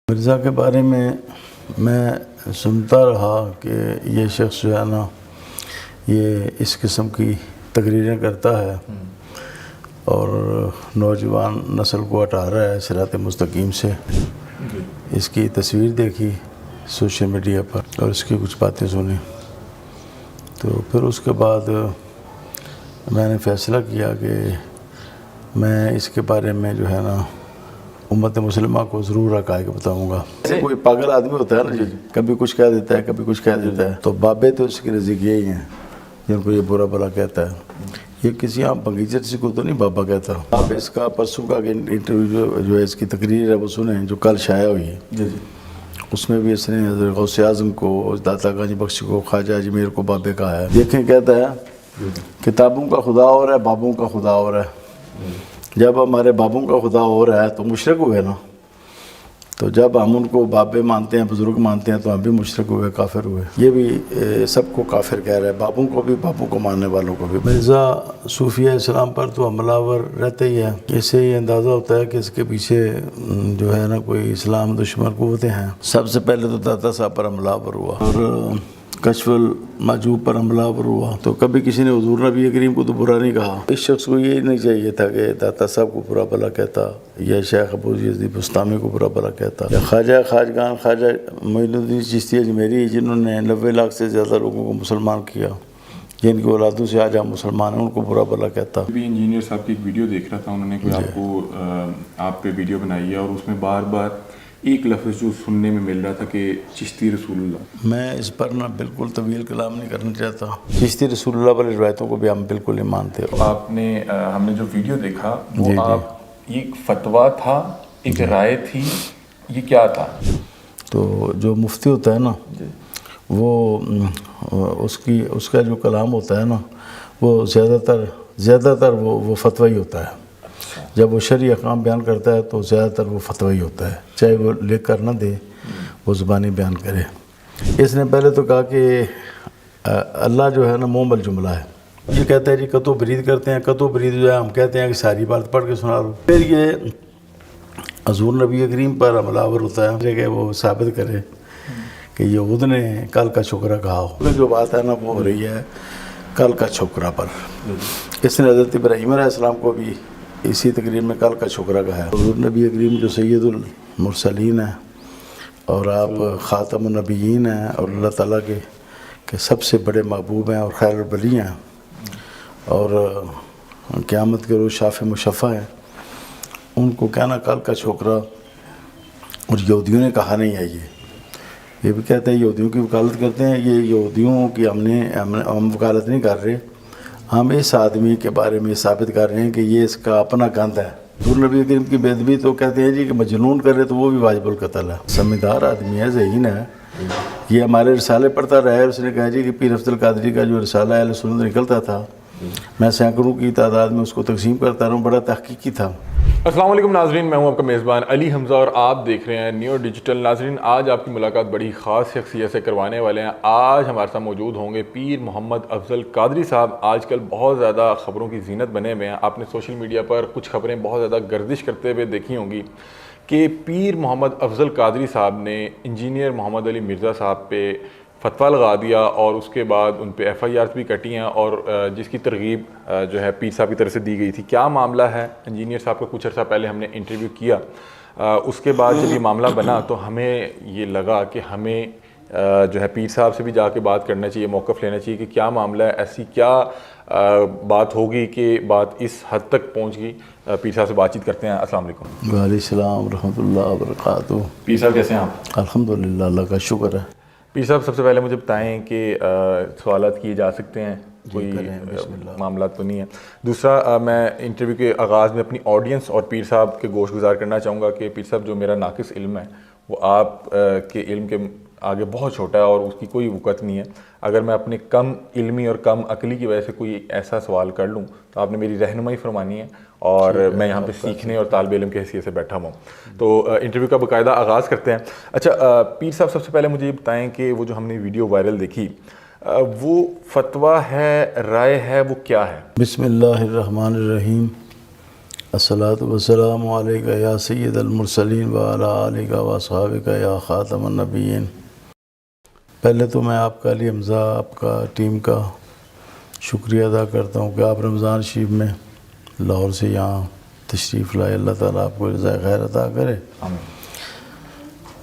مرزا کے بارے میں سنتا رہا کہ یہ شخص جو ہے نا یہ اس قسم کی تقریریں کرتا ہے اور نوجوان نسل کو ہٹا رہا ہے صراط مستقیم سے. اس کی تصویر دیکھی سوشل میڈیا پر اور اس کی کچھ باتیں سنی، تو پھر اس کے بعد میں نے فیصلہ کیا کہ میں اس کے بارے میں جو ہے نا امت مسلمہ کو ضرور حقائق بتاؤں گا. ایسے کوئی پاگل آدمی ہوتا ہے نا کبھی کچھ کہہ دیتا ہے کبھی کچھ کہہ دیتا ہے، تو بابے تو اس کے نزدیک یہی ہیں جن کو یہ برا بھلا کہتا ہے. یہ کسی عام بغیچہ سے کو تو نہیں بابا کہتا. آپ اس کا پرسوں کا انٹرویو جو ہے اس کی تقریر ہے وہ سنیں جو کل شائع ہوئی ہے. اس میں بھی اس نے حضرت غوث اعظم کو، داتا گنج بخش کو، خواجہ اجمیر کو بابے کہا ہے. دیکھیں کہتا ہے کتابوں کا خدا اور ہے بابوں کا خدا اور ہے. جب ہمارے بابوں کا خدا اور ہے تو مشرک ہوئے نا، تو جب ہم ان کو بابے مانتے ہیں بزرگ مانتے ہیں تو ہم بھی مشرک ہوئے، کافر ہوئے. یہ بھی سب کو کافر کہہ رہا ہے، بابوں کو بھی بابوں کو ماننے والوں کو بھی. مرزا صوفیہ اسلام پر تو حملہ آور رہتا ہی ہے. اس سے یہ اندازہ ہوتا ہے کہ اس کے پیچھے جو ہے نا کوئی اسلام دشمن قوتیں ہیں. سب سے پہلے تو داتا صاحب پر حملہ آور ہوا اور کشف المحجوب پر حملہ آور ہوا. تو کبھی کسی نے حضور نبی کریم کو تو برا نہیں کہا. اس شخص کو یہ نہیں چاہیے تھا کہ داتا صاحب کو برا بھلا کہتا یا شیخ ابو یزید بستامی کو برا بھلا کہتا یا خواجہ خواجگان خواجہ معین الدین چشتی اجمیری جنہوں نے 90 لاکھ سے زیادہ لوگوں کو مسلمان کیا، جن کی اولادوں سے آج ہم مسلمان ہیں، ان کو برا بھلا کہتا. بھی انجینئر صاحب کی ایک ویڈیو دیکھ رہا تھا، انہوں نے کوئی آپ کو آپ پہ ویڈیو بنائی ہے اور اس میں بار بار ایک لفظ جو سننے میں مل رہا تھا کہ چشتی رسول اللہ. میں اس پر نا بالکل طویل کلام نہیں کرنا چاہتا. چشتی رسول اللہ والی روایتوں کو بھی ہم بالکل نہیں مانتے. آپ نے ہم نے جو ویڈیو دیکھا وہ آپ یہ فتویٰ تھا، ایک رائے تھی، یہ کیا تھا؟ تو جو مفتی ہوتا ہے نا وہ اس کا جو کلام ہوتا ہے نا وہ زیادہ تر وہ فتوی ہوتا ہے. جب وہ شرعی احکام بیان کرتا ہے تو زیادہ تر وہ فتوی ہوتا ہے، چاہے وہ لکھ کر نہ دے، وہ زبانی بیان کرے. اس نے پہلے تو کہا کہ اللہ جو ہے نا مومل جملہ ہے. یہ کہتا ہے جی کتو برید کرتے ہیں، کتو برید جو ہے ہم کہتے ہیں کہ ساری بات پڑھ کے سنا لو. پھر یہ حضور نبی کریم پر حملہ آور ہوتا ہے کہ وہ ثابت کرے کہ یہود نے کل کا چھکرا کہا ہو. جو بات ہے نا وہ ہو رہی ہے کل کا چھکرا پر. اس نے حضرت ابراہیم علیہ السلام کو بھی اسی تقریر میں کل کا چھکرا کہا ہے. حضور نبی کریم جو سید المرسلین ہیں اور آپ خاتم النبیین ہیں اور اللہ تعالیٰ کے سب سے بڑے محبوب ہیں اور خیر البلی ہیں اور قیامت کے روز شافع مشفع ہیں، ان کو کہنا کل کا چھوکرا. اور یہودیوں نے کہا نہیں ہے. یہ بھی کہتے ہیں یہودیوں کی وکالت کرتے ہیں. یہ یہودیوں کی ہم وکالت نہیں کر رہے، ہم اس آدمی کے بارے میں ثابت کر رہے ہیں کہ یہ اس کا اپنا گند ہے. حضور نبی کریم کی بے ادبی تو کہتے ہیں جی کہ مجنون کر رہے تو وہ بھی واجب القتل ہے. سمجھدار آدمی ہے، ذہین ہے. یہ ہمارے رسالے پڑھتا رہا ہے. اس نے کہا جی کہ پیر افضل قادری کا جو رسالہ اہل سنت نکلتا تھا میں سینکڑوں کی تعداد میں اس کو تقسیم کرتا رہا ہوں، بڑا تحقیقی تھا. السلام علیکم ناظرین، میں ہوں آپ کا میزبان علی حمزہ اور آپ دیکھ رہے ہیں نیو ڈیجیٹل. ناظرین آج آپ کی ملاقات بڑی خاص شخصیت سے کروانے والے ہیں. آج ہمارے ساتھ موجود ہوں گے پیر محمد افضل قادری صاحب. آج کل بہت زیادہ خبروں کی زینت بنے ہوئے ہیں. آپ نے سوشل میڈیا پر کچھ خبریں بہت زیادہ گردش کرتے ہوئے دیکھی ہوں گی کہ پیر محمد افضل قادری صاحب نے انجینئر محمد علی مرزا صاحب پہ فتویٰ لگا دیا اور اس کے بعد ان پہ FIRs بھی کٹی ہیں اور جس کی ترغیب جو ہے پیر صاحب کی طرف سے دی گئی تھی. کیا معاملہ ہے؟ انجینئر صاحب کا کچھ عرصہ پہلے ہم نے انٹرویو کیا. اس کے بعد جب یہ معاملہ بنا تو ہمیں یہ لگا کہ ہمیں جو ہے پیر صاحب سے بھی جا کے بات کرنا چاہیے، موقف لینا چاہیے کہ کیا معاملہ ہے، ایسی کیا بات ہوگی کہ بات اس حد تک پہنچ گئی. پیر صاحب سے بات چیت کرتے ہیں. السلام علیکم. وعلیکم السلام ورحمۃ اللہ وبرکاتہ. پیر صاحب کیسے ہیں آپ؟ الحمدللہ، اللہ کا شکر ہے. پیر صاحب سب سے پہلے مجھے بتائیں کہ سوالات کیے جا سکتے ہیں، کوئی معاملات تو نہیں ہے. دوسرا میں انٹرویو کے آغاز میں اپنی آڈینس اور پیر صاحب کے گوش گزار کرنا چاہوں گا کہ پیر صاحب جو میرا ناقص علم ہے وہ آپ کے علم کے آگے بہت چھوٹا ہے اور اس کی کوئی وقت نہیں ہے. اگر میں اپنے کم علمی اور کم عقلی کی وجہ سے کوئی ایسا سوال کر لوں تو آپ نے میری رہنمائی فرمانی ہے اور میں یہاں پہ سیکھنے اور طالب علم کی حیثیت سے بیٹھا ہوں. تو انٹرویو کا باقاعدہ آغاز کرتے ہیں. اچھا پیر صاحب سب سے پہلے مجھے یہ بتائیں کہ وہ جو ہم نے ویڈیو وائرل دیکھی وہ فتویٰ ہے، رائے ہے، وہ کیا ہے؟ بسم اللہ الرحمن الرحیم. الصلاۃ والسلام علیک یا سید المرسلین وعلی آلک و اصحابک یا خاتم النبیین۔ پہلے تو میں آپ کا علی حمزہ آپ کا ٹیم کا شکریہ ادا کرتا ہوں کہ آپ رمضان شریف میں لاہور سے یہاں تشریف لائے۔ اللہ تعالیٰ آپ کو جزائے خیر عطا کرے۔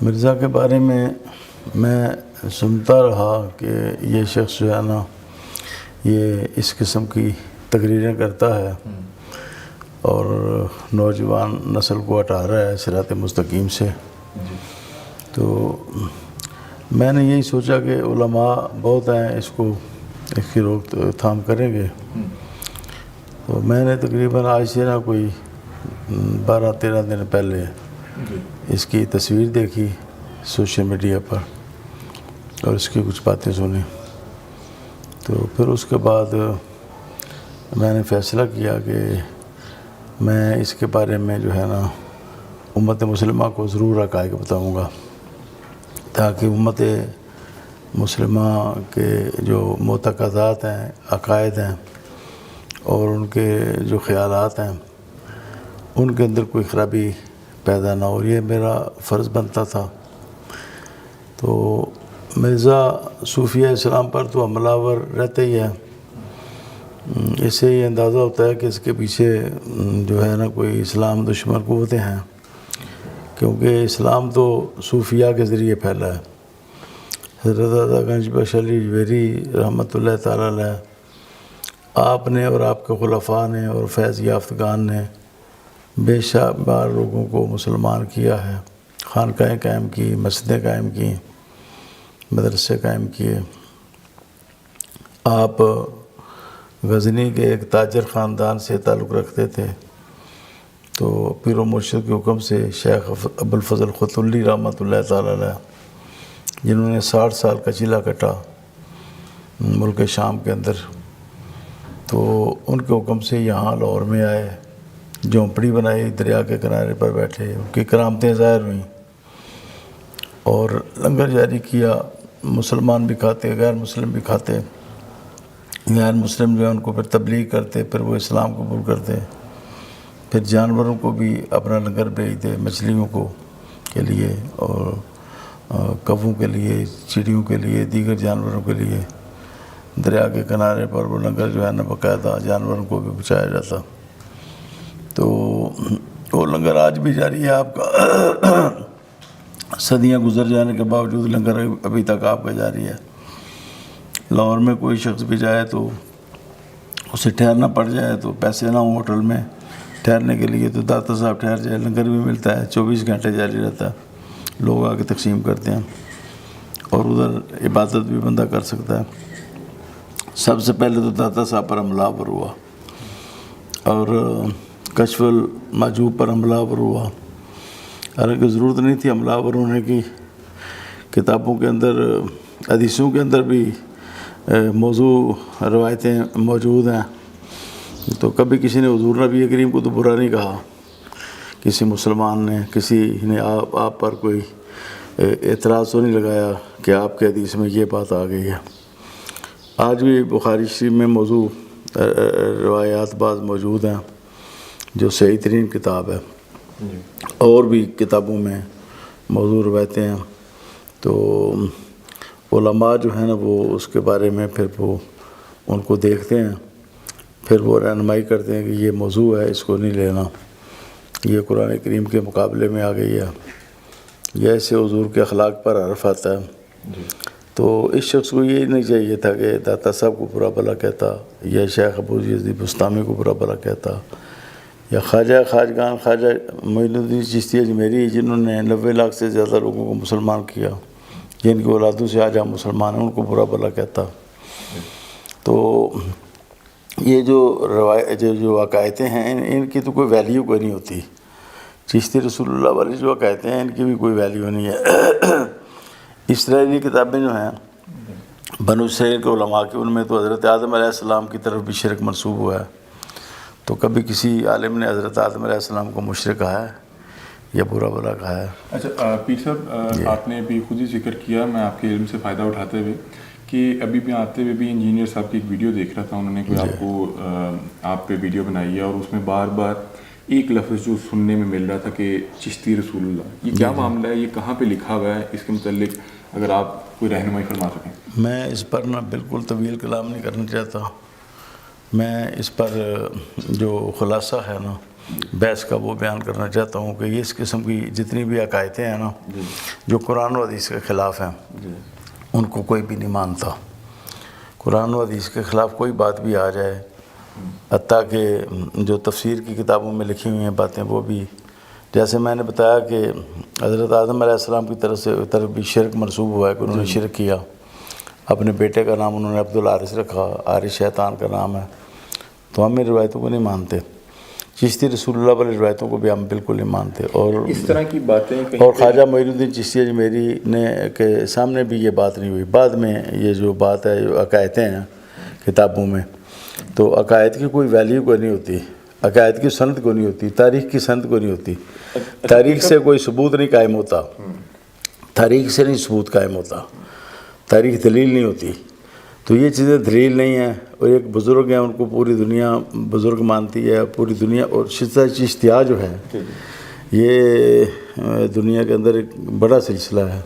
مرزا کے بارے میں سنتا رہا کہ یہ شخص جو ہے نا یہ اس قسم کی تقریریں کرتا ہے اور نوجوان نسل کو ہٹا رہا ہے صراط مستقیم سے۔ تو میں نے یہی سوچا کہ علماء بہت ہیں، اس کی روک تھام کریں گے۔ تو میں نے تقریباً آج سے نہ کوئی 12-13 دن پہلے اس کی تصویر دیکھی سوشل میڈیا پر اور اس کی کچھ باتیں سنی۔ تو پھر اس کے بعد میں نے فیصلہ کیا کہ میں اس کے بارے میں جو ہے نا امت مسلمہ کو ضرور حقائق بتاؤں گا، تاکہ امت مسلمہ کے جو معتقدات ہیں، عقائد ہیں اور ان کے جو خیالات ہیں ان کے اندر کوئی خرابی پیدا نہ ہو۔ یہ میرا فرض بنتا تھا۔ تو مرزا صوفیہ اسلام پر تو حملہ آور رہتا ہی ہے، اس سے یہ اندازہ ہوتا ہے کہ اس کے پیچھے جو ہے نا کوئی اسلام دشمن قوتیں ہیں، کیونکہ اسلام تو صوفیہ کے ذریعے پھیلا ہے۔ حضرت دادا گنج بخش علی جویری رحمۃ اللہ تعالیٰ علیہ، آپ نے اور آپ کے خلفاء نے اور فیض یافتگان نے بے شمار لوگوں کو مسلمان کیا ہے، خانقاہیں قائم کی، مسجدیں قائم کی، مدرسے قائم کیے۔ آپ غزنی کے ایک تاجر خاندان سے تعلق رکھتے تھے، تو پیر و مرشد کے حکم سے شیخ ابوالفضل خطلی رحمۃ اللہ تعالیٰ علیہ، جنہوں نے 60 سال کا چیلا کٹا ملک شام کے اندر، تو ان کے حکم سے یہاں لاہور میں آئے، جھونپڑی بنائی، دریا کے کنارے پر بیٹھے، ان کی کرامتیں ظاہر ہوئیں اور لنگر جاری کیا۔ مسلمان بھی کھاتے، غیر مسلم بھی کھاتے، غیر مسلم جو ہے ان کو پھر تبلیغ کرتے، پھر وہ اسلام قبول کرتے، پھر جانوروں کو بھی اپنا لنگر بھیجتے، مچھلیوں کے لیے اور کبوں کے لیے، چڑیوں کے لیے، دیگر جانوروں کے لیے دریا کے کنارے پر وہ لنگر جو ہے نا باقاعدہ جانوروں کو بھی پہنچایا جاتا۔ تو وہ لنگر آج بھی جاری ہے آپ کا، صدیاں گزر جانے کے باوجود لنگر ابھی تک آپ کا جاری ہے۔ لاہور میں کوئی شخص بھی جائے تو اسے ٹھہرنا پڑ جائے تو پیسے نہ ہوں ہوٹل میں ٹھہرنے کے لیے، تو داتا صاحب ٹھہر جائے، لنگر بھی ملتا ہے، 24 گھنٹے جاری رہتا ہے، لوگ آ کے تقسیم کرتے ہیں اور ادھر عبادت بھی بندہ کر سکتا ہے۔ سب سے پہلے تو داتا صاحب پر حملہ آور ہوا اور کشف المحجوب پر حملہ آور ہوا، حالانکہ ضرورت نہیں تھی حملہ آور ہونے کی، کتابوں کے اندر، حدیثوں کے اندر بھی موضوع روایتیں موجود ہیں۔ تو کبھی کسی نے حضور نبی کریم کو تو برا نہیں کہا، کسی مسلمان نے، کسی نے آپ پر کوئی اعتراض تو نہیں لگایا کہ آپ کے حدیث میں یہ بات آ گئی ہے۔ آج بھی بخاری شریف میں موضوع روایات بعض موجود ہیں جو صحیح ترین کتاب ہے، اور بھی کتابوں میں موضوع روایتیں ہیں۔ تو علماء جو ہیں نا وہ اس کے بارے میں پھر وہ ان کو دیکھتے ہیں، پھر وہ رہنمائی کرتے ہیں کہ یہ موضوع ہے، اس کو نہیں لینا، یہ قرآن کریم کے مقابلے میں آ گئی ہے، یا ایسے حضور کے اخلاق پر حرف آتا ہے۔ تو اس شخص کو یہ نہیں چاہیے تھا کہ داتا صاحب کو برا بھلا کہتا، یا شیخ ابو یزید بستامی کو برا بھلا کہتا، یا خواجگان خواجہ معین الدین چشتی اجمیری، جنہوں نے 90 لاکھ سے زیادہ لوگوں کو مسلمان کیا، جن کی اولادوں سے آج ہم مسلمان ہیں، ان کو برا بھلا کہتا۔ تو یہ جو عقائدیں ہیں ان کی تو کوئی ویلیو کوئی نہیں ہوتی۔ چشتی رسول اللہ والی جو عقائدیں ہیں ان کی بھی کوئی ویلیو نہیں ہے۔ اسرائیلی کتابیں جو ہیں بنو اسرائیل کے علماء کی، ان میں تو حضرت آدم علیہ السلام کی طرف بھی شرک منسوب ہوا ہے، تو کبھی کسی عالم نے حضرت آدم علیہ السلام کو مشرک کہا ہے یا برا بھلا کہا ہے؟ اچھا پیر صاحب، آپ نے بھی خود ہی ذکر کیا، میں آپ کے علم سے فائدہ اٹھاتے ہوئے کہ ابھی بھی آتے ہوئے بھی انجینئر صاحب کی ایک ویڈیو دیکھ رہا تھا، انہوں نے کوئی آپ پہ ویڈیو بنائی ہے اور اس میں بار بار ایک لفظ جو سننے میں مل رہا تھا کہ چشتی رسول اللہ، یہ کیا معاملہ ہے؟ یہ کہاں پہ لکھا ہوا ہے؟ اس کے متعلق اگر آپ کوئی رہنمائی فرما سکیں۔ میں اس پر بالکل طویل کلام نہیں کرنا چاہتا، میں اس پر جو خلاصہ ہے بحث کا وہ بیان کرنا چاہتا ہوں کہ یہ اس قسم کی جتنی بھی عقائدیں ہیں جو قرآن و حدیث کے خلاف ہیں ان کو کوئی بھی نہیں مانتا۔ قرآن و حدیث کے خلاف کوئی بات بھی آ جائے، حتیٰ کہ جو تفسیر کی کتابوں میں لکھی ہوئی ہیں باتیں وہ بھی، جیسے میں نے بتایا کہ حضرت آدم علیہ السلام کی طرف بھی شرک منسوب ہوا ہے کہ انہوں نے شرک کیا، اپنے بیٹے کا نام انہوں نے عبدالحارث رکھا، حارث شیطان کا نام ہے، تو ہم ان روایتوں کو نہیں مانتے۔ چشتی رسول اللہ والی روایتوں کو بھی ہم بالکل نہیں مانتے، اور اس طرح کی باتیں اور خواجہ معین الدین چشتی اجمیری نے کے سامنے بھی یہ بات نہیں ہوئی۔ بعد میں یہ جو بات ہے جو عقائدیں ہیں کتابوں میں، تو عقائد کی کوئی ویلیو کو نہیں ہوتی، عقائد کی سند کو نہیں ہوتی، تاریخ کی سند کو نہیں ہوتی، تاریخ سے کوئی ثبوت نہیں قائم ہوتا، تاریخ سے نہیں ثبوت قائم ہوتا، تاریخ دلیل نہیں ہوتی، تو یہ چیزیں دلیل نہیں ہیں۔ اور ایک بزرگ ہیں، ان کو پوری دنیا بزرگ مانتی ہے، پوری دنیا، اور چشتیہ جو ہے یہ دنیا کے اندر ایک بڑا سلسلہ ہے،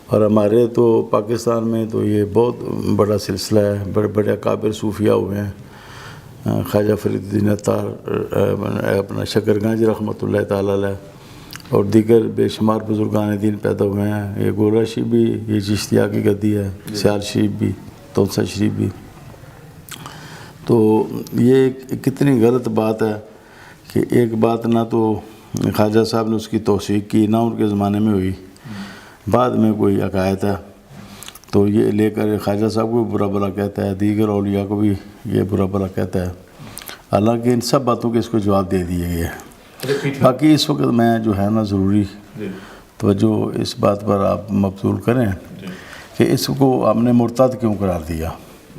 اور ہمارے تو پاکستان میں تو یہ بہت بڑا سلسلہ ہے، بڑے بڑے اکابر صوفیاء ہوئے ہیں، خواجہ فرید الدین عطار، اپنا شکر گنج رحمۃ اللہ تعالیٰ علیہ، اور دیگر بے شمار بزرگان دین پیدا ہوئے ہیں۔ یہ گولڑا شریف بھی یہ چشتیہ کی گدی ہے، سیال شریف بھی، تونسا شریف بھی۔ تو یہ کتنی غلط بات ہے کہ ایک بات نہ تو خواجہ صاحب نے اس کی توثیق کی، نہ ان کے زمانے میں ہوئی، بعد میں کوئی عقائد ہے تو یہ لے کر خواجہ صاحب کو بھی برا بھلا کہتا ہے، دیگر اولیاء کو بھی یہ برا بھلا کہتا ہے، حالانکہ ان سب باتوں کے اس کو جواب دے دیے گئے ہیں۔ باقی اس وقت میں جو ہے ضروری توجہ اس بات پر آپ مبذول کریں کہ اس کو ہم نے مرتد کیوں قرار دیا۔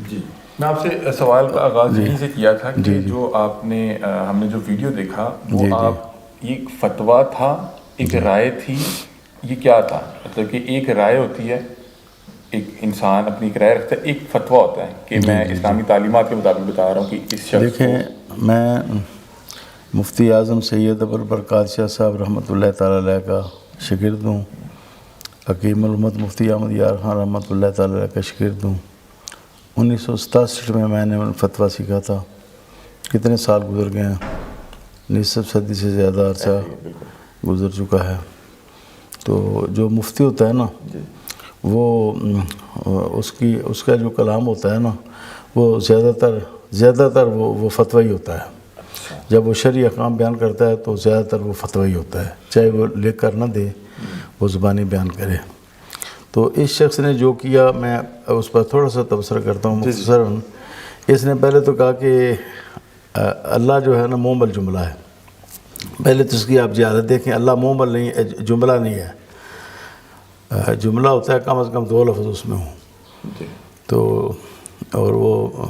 جی، میں آپ سے سوال کا آغاز یہیں سے کیا تھا کہ جو آپ نے ہم نے جو ویڈیو دیکھا وہ آپ یہ ایک فتویٰ تھا، ایک رائے تھی، یہ کیا تھا؟ مطلب کہ ایک رائے ہوتی ہے، ایک انسان اپنی ایک رائے رکھتا ہے، ایک فتویٰ ہوتا ہے کہ میں اسلامی تعلیمات کے مطابق بتا رہا ہوں کہ اس شخص دیکھیں، میں مفتی اعظم سید ابوالبرکات شاہ صاحب رحمۃ اللہ تعالیٰ علیہ کا شاگرد ہوں، حکیم الامت مفتی احمد یار خان رحمۃ اللہ تعالیٰ علیہ کا شاگرد ہوں۔ 1967 میں نے فتویٰ سیکھا تھا، کتنے سال گزر گئے ہیں، نصف صدی سے زیادہ عرصہ گزر چکا ہے۔ تو جو مفتی ہوتا ہے وہ اس کا جو کلام ہوتا ہے وہ زیادہ تر وہ فتویٰ ہی ہوتا ہے۔ جب وہ شرعی احکام بیان کرتا ہے تو زیادہ تر وہ فتویٰ ہی ہوتا ہے، چاہے وہ لکھ کر نہ دے، وہ زبانی بیان کرے۔ تو اس شخص نے جو کیا، میں اس پر تھوڑا سا تبصرہ کرتا ہوں مختصراً۔ اس نے پہلے تو کہا کہ اللہ جو ہے مومل جملہ ہے۔ پہلے تو اس کی آپ جہالت دیکھیں، اللہ مومل نہیں، جملہ نہیں ہے، جملہ ہوتا ہے کم از کم 2 لفظ اس میں ہوں، تو اور وہ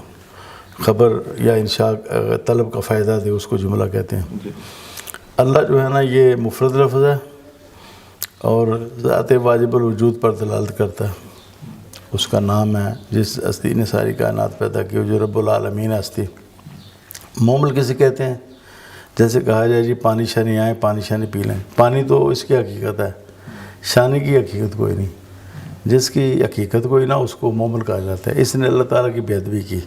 خبر یا انشاء طلب کا فائدہ دے، اس کو جملہ کہتے ہیں۔ اللہ جو ہے یہ مفرد لفظ ہے اور ذات واجب الوجود پر دلالت کرتا ہے۔ اس کا نام ہے جس ہستی نے ساری کائنات پیدا کی، جو رب العالمین ہستی۔ مومل کسے کہتے ہیں؟ جیسے کہا جائے جی پانی شانی آئے، پانی شانی پی لیں، پانی تو اس کی حقیقت ہے، شانی کی حقیقت کوئی نہیں۔ جس کی حقیقت کوئی نہ اس کو مومل کہا جاتا ہے۔ اس نے اللہ تعالیٰ کی بے ادبی کی،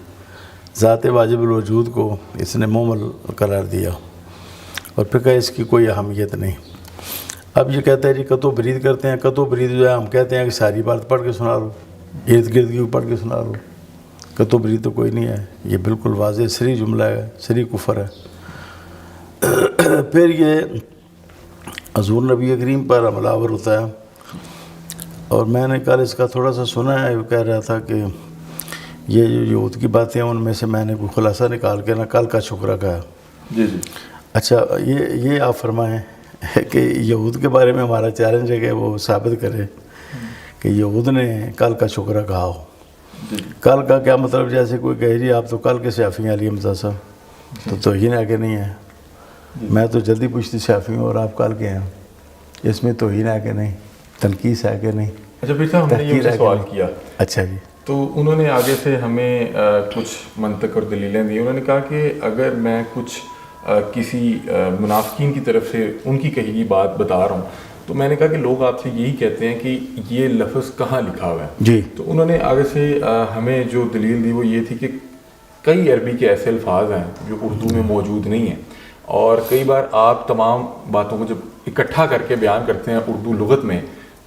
ذات واجب الوجود کو اس نے مومل قرار دیا، اور پھر کہا اس کی کوئی اہمیت نہیں۔ اب یہ کہتا ہے جی قطع و برید کرتے ہیں، قطع و برید جو ہے ہم کہتے ہیں کہ ساری بات پڑھ کے سنا لو، ارد گرد کی پڑھ کے سنا لو، قطع و برید تو کوئی نہیں ہے، یہ بالکل واضح صریح جملہ ہے، صریح کفر ہے۔ پھر یہ حضور نبی کریم پر حملہ آور ہوتا ہے، اور میں نے کل اس کا تھوڑا سا سنا ہے، وہ کہہ رہا تھا کہ یہ جو یہود کی باتیں ہیں ان میں سے میں نے کوئی خلاصہ نکال کے کل کا شکرہ کہا۔ جی جی، اچھا، یہ آپ فرمائیں کہ یہود کے بارے میں ہمارا چیلنج ہے کہ وہ ثابت کرے کہ یہود نے کل کا شکرہ کہا ہو۔ کل کا کیا مطلب؟ جیسے کوئی کہے جی آپ تو کل کے شافعی ہیں علی حمزہ صاحب، تو توہین ہے کہ نہیں ہے؟ میں تو جلدی پوچھتی شافعی ہوں اور آپ کل کے ہیں، اس میں توہین ہے کہ نہیں؟ تنقیص ہے کہ نہیں؟ اچھا پھر ہم نے یہ سوال کیا، اچھا جی، تو انہوں نے آگے سے ہمیں کچھ منطق اور دلیلیں دی۔ انہوں نے کہا کہ اگر میں کچھ کسی منافقین کی طرف سے ان کی کہی گئی بات بتا رہا ہوں. تو میں نے کہا کہ لوگ آپ سے یہی کہتے ہیں کہ یہ لفظ کہاں لکھا ہوا ہے. جی. تو انہوں نے آگے سے ہمیں جو دلیل دی وہ یہ تھی کہ کئی عربی کے ایسے الفاظ ہیں جو اردو میں موجود نہیں ہیں, اور کئی بار آپ تمام باتوں کو جب اکٹھا کر کے بیان کرتے ہیں اردو لغت میں,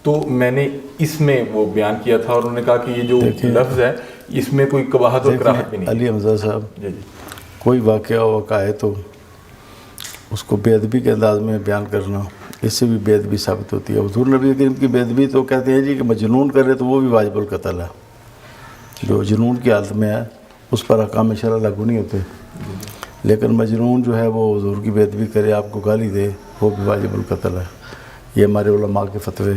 تو میں نے اس میں وہ بیان کیا تھا, اور انہوں نے کہا کہ یہ جو لفظ ہے اس میں کوئی قباحت اور کراہت بھی نہیں. علی حمزہ صاحب, جی جی, کوئی واقعہ ہے تو اس کو بے ادبی کے انداز میں بیان کرنا, اس سے بھی بے ادبی ثابت ہوتی ہے. حضور نبی کریم کی بے ادبی تو کہتے ہیں جی کہ مجنون کرے تو وہ بھی واجب القتل ہے. جو جنون کی حالت میں ہے اس پر احکام شرع لاگو نہیں ہوتے, لیکن مجنون جو ہے وہ حضور کی بے ادبی کرے, آپ کو گالی دے, وہ بھی واجب القتل ہے. یہ ہمارے علماء کے فتوے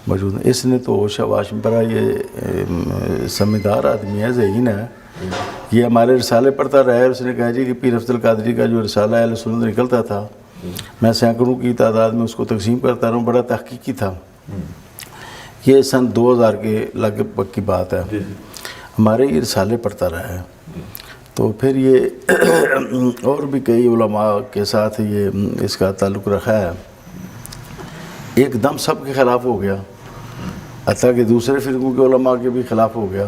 موجود ہیں. اس نے تو ہوش حواس میں پڑھا, یہ سمجھدار آدمی ہے, ذہین ہے, یہ ہمارے رسالے پڑھتا رہا ہے. اس نے کہا جی کہ پیر افضل قادری کا جو رسالہ اہل سنت نکلتا تھا, میں سینکڑوں کی تعداد میں اس کو تقسیم کرتا رہا ہوں, بڑا تحقیقی تھا. یہ سن 2000 کے لگ بھگ کی بات ہے. ہمارے یہ رسالے پڑھتا رہا ہے. تو پھر یہ اور بھی کئی علماء کے ساتھ یہ اس کا تعلق رکھا ہے. ایک دم سب کے خلاف ہو گیا, حتیٰ کہ دوسرے فرقوں کے علماء کے بھی خلاف ہو گیا,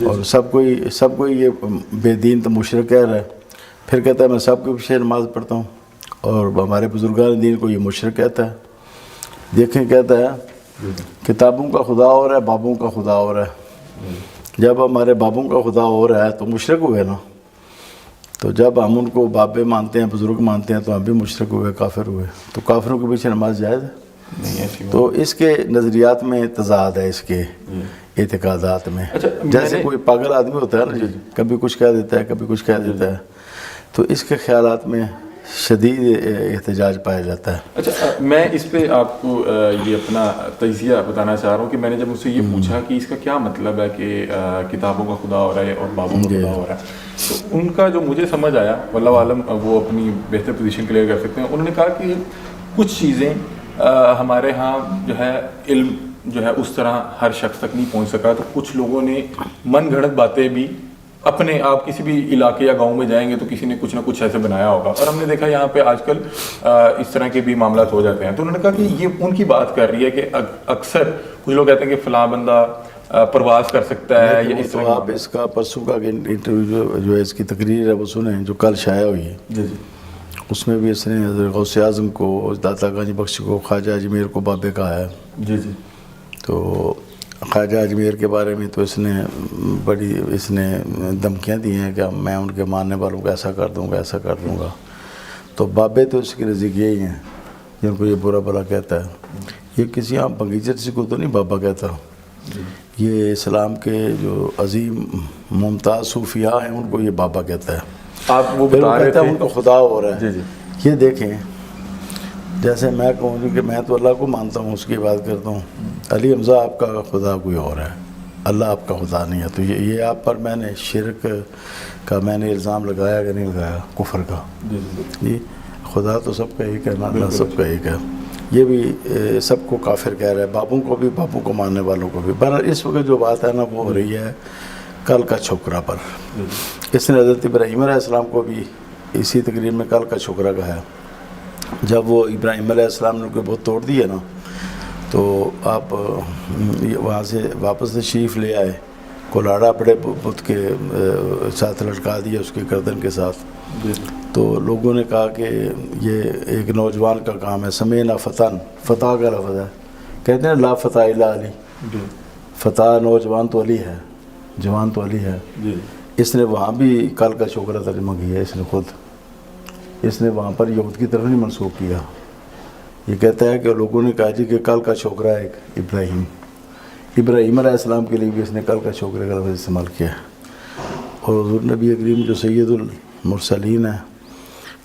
اور سب کوئی یہ بے دین تو مشرک کہہ رہا ہے. پھر کہتا ہے میں سب کے پیچھے نماز پڑھتا ہوں, اور ہمارے بزرگان دین کو یہ مشرک کہتا ہے. دیکھیں, کہتا ہے کتابوں کا خدا اور ہے, بابوں کا خدا اور ہے. جب ہمارے بابوں کا خدا ہو رہا ہے تو مشرک ہوئے نا, تو جب ہم ان کو بابے مانتے ہیں, بزرگ مانتے ہیں, تو ہم بھی مشرک ہوئے, کافر ہوئے. تو کافروں کے پیچھے نماز جائز ہے نہیں. تو اس کے نظریات میں تضاد ہے, اس کے اعتقادات میں. جیسے کوئی پاگل آدمی ہوتا ہے نا, کبھی کچھ کہہ دیتا ہے, کبھی کچھ کہہ دیتا ہے, تو اس کے خیالات میں شدید احتجاج پایا جاتا ہے. اچھا, میں اس پہ آپ کو یہ اپنا تجزیہ بتانا چاہ رہا ہوں کہ میں نے جب مجھ سے یہ پوچھا کہ اس کا کیا مطلب ہے کہ کتابوں کا خدا ہو رہا ہے اور بابوں کا خدا ہو رہا ہے, تو ان کا جو مجھے سمجھ آیا, واللہ عالم وہ اپنی بہتر پوزیشن کلیئر کر سکتے ہیں. انہوں نے کہا کہ کچھ چیزیں ہمارے ہاں جو ہے علم جو ہے اس طرح ہر شخص تک نہیں پہنچ سکا, تو کچھ لوگوں نے من گھڑت باتیں بھی اپنے, آپ کسی بھی علاقے یا گاؤں میں جائیں گے تو کسی نے کچھ نہ کچھ ایسے بنایا ہوگا, اور ہم نے دیکھا یہاں پہ آج کل اس طرح کے بھی معاملات ہو جاتے ہیں. تو انہوں نے کہا کہ یہ ان کی بات کر رہی ہے کہ اکثر کچھ لوگ کہتے ہیں کہ فلاں بندہ پرواز کر سکتا ہے یا اس طرح. آپ اس کا پرسوں کا انٹرویو جو ہے اس کی تقریر ہے وہ سنیں, جو کل شائع ہوئی ہے. جی جی, اس میں بھی اس نے حضرت غوث اعظم کو, داتا گنج بخش کو, خواجہ اجمیر کو بابے کہا ہے. جی جی, تو خواجہ اجمیر کے بارے میں تو اس نے دھمکیاں دی ہیں کہ میں ان کے ماننے والوں کو ایسا کر دوں گا, ایسا کر دوں گا. تو بابے تو اس کے نزدیک یہی ہیں جن کو یہ برا بلا کہتا ہے. یہ کسی عام بغیچہ سے کو تو نہیں بابا کہتا, یہ اسلام کے جو عظیم ممتاز صوفیاء ہیں ان کو یہ بابا کہتا ہے. آپ وہ بتا رہے تھے ان کو خدا ہو رہا ہے. جی جی, یہ دیکھیں, جیسے میں کہوں کہ میں تو اللہ کو مانتا ہوں, اس کی بات کرتا ہوں. علی حمزہ آپ کا خدا کوئی اور ہے, اللہ آپ کا خدا نہیں ہے. تو یہ آپ پر میں نے شرک کا میں نے الزام لگایا کہ نہیں لگایا, کفر کا. جی, خدا تو سب کا ایک ہے نا, اللہ سب کا ایک ہے. یہ بھی سب کو کافر کہہ رہا ہے, بابوں کو بھی, بابوں کو ماننے والوں کو بھی. بہرحال اس وقت جو بات ہے نا وہ ہو رہی ہے کل کا چھوکرا پر. اس نے حضرت ابراہیم علیہ السلام کو بھی اسی تقریر میں کل کا چھوکرا کہا ہے. جب وہ ابراہیم علیہ السلام نے ان کے بت توڑ دیے نا, تو آپ وہاں سے واپس تشریف لے آئے, کولاڑا بڑے بت کے ساتھ لٹکا دیا اس کے گردن کے ساتھ. تو لوگوں نے کہا کہ یہ ایک نوجوان کا کام ہے. سمینا فتن, فتح کا لفظ ہے, کہتے ہیں لا فتح الا علی, فتح نوجوان تو علی ہے, جوان تو علی ہے. اس نے وہاں بھی کل کا چھوکرا ترجمہ کیا, اس نے خود, اس نے وہاں پر یہود کی طرف نہیں منسوخ کیا. یہ کہتا ہے کہ لوگوں نے کہا جی کہ کل کا چھوکرا ہے ابراہیم علیہ السلام کے لیے بھی اس نے کل کا چھوکرے کا لفظ استعمال کیا. اور حضور نبی کریم جو سید المرسلین ہیں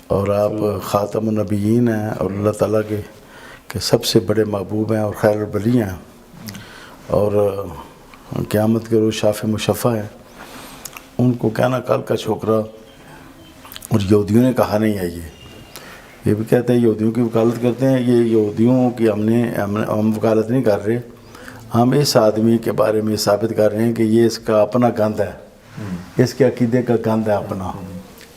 اور آپ خاتم النبیین ہیں اور اللہ تعالیٰ کے سب سے بڑے محبوب ہیں اور خیر البلی ہیں اور قیامت کے روز شاف مشفع ہیں, ان کو کہنا کل کا چھوکرا. اور یہودیوں نے کہا نہیں ہے, یہ بھی کہتے ہیں یہودیوں کی وکالت کرتے ہیں. یہ یہودیوں کی ہم وکالت نہیں کر رہے, ہم اس آدمی کے بارے میں ثابت کر رہے ہیں کہ یہ اس کا اپنا گند ہے, اس کے عقیدے کا گند ہے اپنا.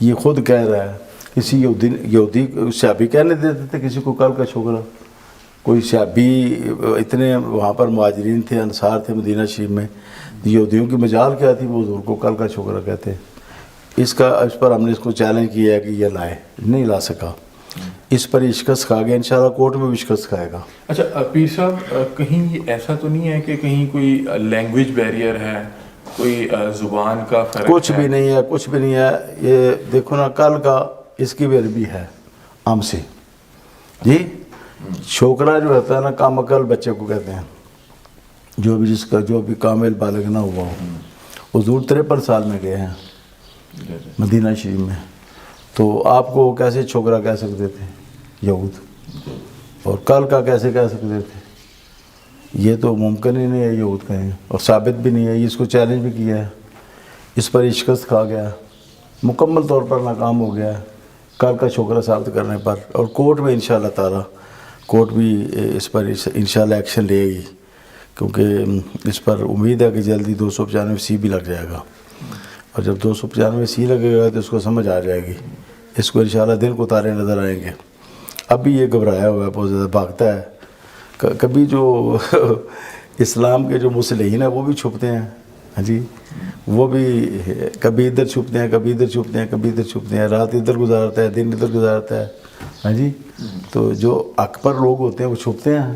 یہ خود کہہ رہا ہے کسی یہودی صحابی کہنے دیتے تھے کسی کو کل کا چھوکرا. کوئی صحابی اتنے وہاں پر مہاجرین تھے، انصار تھے مدینہ شریف میں، یہودیوں کی مجال کیا تھی، وہ حضور کو کل کا چھوکرا کہتے. اس پر ہم نے اس کو چیلنج کیا ہے کہ یہ لائے، نہیں لا سکا. اس پر یہ شکست کھا گیا، انشاءاللہ کورٹ میں بھی شکست کھائے گا. اچھا پیر صاحب، کہیں ایسا تو نہیں ہے کہ کہیں کوئی لینگویج بیریئر ہے، کوئی زبان کا فرق؟ کچھ بھی نہیں ہے، کچھ بھی نہیں ہے. یہ دیکھو نا، کل کا اس کی بھی عربی ہے عام سے جی. چھوکرا جو رہتا ہے نا، کام عقل بچے کو کہتے ہیں، جو بھی جس کا جو بھی کامل بالغ نہ ہوا ہو. حضور 53 سال میں گئے ہیں مدینہ شریف میں، تو آپ کو کیسے چھوکرا کہہ سکتے تھے یہود، اور کل کا کیسے کہہ سکتے تھے؟ یہ تو ممکن ہی نہیں ہے یہود کہیں، اور ثابت بھی نہیں ہے. یہ اس کو چیلنج بھی کیا ہے، اس پر شکست کھا گیا، مکمل طور پر ناکام ہو گیا کل کا چھوکرا ثابت کرنے پر. اور کورٹ میں انشاءاللہ تعالی کورٹ بھی اس پر انشاءاللہ ایکشن لے گی، کیونکہ اس پر امید ہے کہ جلدی 295C بھی لگ جائے گا. اور جب 295C لگے گا تو اس کو سمجھ آ جائے گی. اس کو انشاءاللہ دن کو تارے نظر آئیں گے. ابھی یہ گھبرایا ہوا ہے، بہت زیادہ بھاگتا ہے. کبھی جو اسلام کے جو مصلحین ہیں وہ بھی چھپتے ہیں، ہاں جی، وہ بھی کبھی ادھر چھپتے ہیں، کبھی ادھر چھپتے ہیں، کبھی ادھر چھپتے ہیں. رات ادھر گزارتا ہے، دن ادھر گزارتا ہے، ہاں جی. تو جو اکبر لوگ ہوتے ہیں وہ چھپتے ہیں،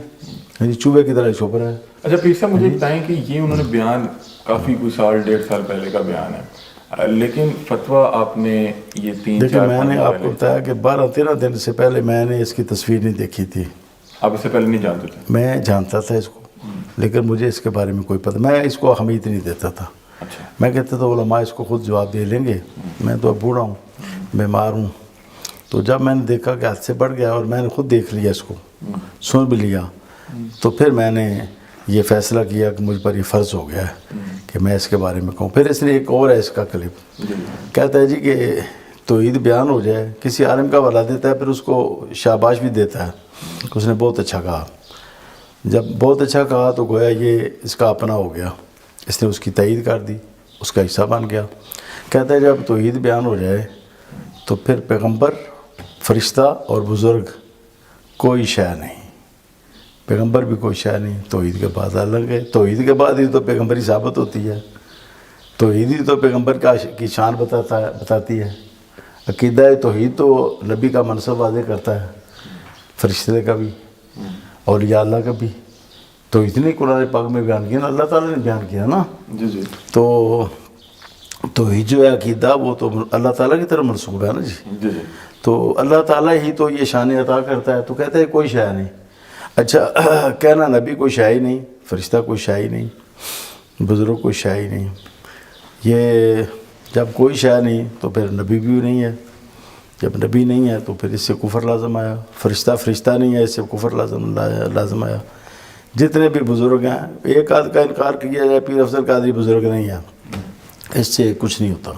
ہاں جی، چوہے کی طرح چھپ رہا ہے. اچھا پیر صاحب، مجھے بتائیں کہ یہ انہوں نے بیان کافی کوئی سال 1.5 سال پہلے کا بیان ہے، لیکن فتویٰ آپ نے یہ 3-4 دیکھیں، میں نے آپ کو بتایا کہ 12-13 دن سے پہلے میں نے اس کی تصویر نہیں دیکھی تھی. آپ اس سے پہلے نہیں جانتے تھے؟ میں جانتا تھا اس کو، لیکن مجھے اس کے بارے میں کوئی پتہ، میں اس کو اہمیت نہیں دیتا تھا. اچھا. میں کہتا تھا علماء اس کو خود جواب دے لیں گے، میں تو اب بوڑھا ہوں، بیمار ہوں. تو جب میں نے دیکھا کہ حد سے بڑھ گیا، اور میں نے خود دیکھ لیا اس کو، سن بھی لیا، تو پھر میں نے یہ فیصلہ کیا کہ مجھ پر یہ فرض ہو گیا ہے کہ میں اس کے بارے میں کہوں. پھر اس نے ایک اور ہے اس کا کلپ، کہتا ہے جی کہ توحید بیان ہو جائے، کسی عالم کا حوالہ دیتا ہے، پھر اس کو شاباش بھی دیتا ہے، اس نے بہت اچھا کہا. جب بہت اچھا کہا تو گویا یہ اس کا اپنا ہو گیا، اس نے اس کی تائید کر دی، اس کا حصہ بن گیا. کہتا ہے جب توحید بیان ہو جائے تو پھر پیغمبر، فرشتہ اور بزرگ کوئی شے نہیں، پیغمبر بھی کوئی شے نہیں. توحید کے بعد الگ ہے، توحید کے بعد ہی تو پیغمبری ثابت ہوتی ہے. توحید ہی تو پیغمبر کی شان بتاتی ہے. عقیدہ توحید تو نبی کا منصب واضح کرتا ہے، فرشتے کا بھی، اولیاء اللہ کا بھی. تو اتنے قرآن پاک میں بیان کیا نا، اللہ تعالیٰ نے بیان کیا نا. جی. تو توحید جو ہے عقیدہ، وہ تو اللہ تعالیٰ کی طرف منسوب ہے نا جی. تو اللہ تعالیٰ ہی تو یہ شان عطا کرتا ہے. تو کہتا ہے کوئی شے نہیں. اچھا، کہنا نبی کوئی شے ہی نہیں، فرشتہ کوئی شے ہی نہیں، بزرگ کوئی شے ہی نہیں. یہ جب کوئی شے نہیں تو پھر نبی بھی نہیں ہے. جب نبی نہیں ہے تو پھر اس سے کفر لازم آیا. فرشتہ نہیں ہے، اس سے کفر لازم آیا. جتنے بھی بزرگ ہیں، ایک آدھ کا انکار کیا جائے، پیر افضل قادری بزرگ نہیں ہے، اس سے کچھ نہیں ہوتا.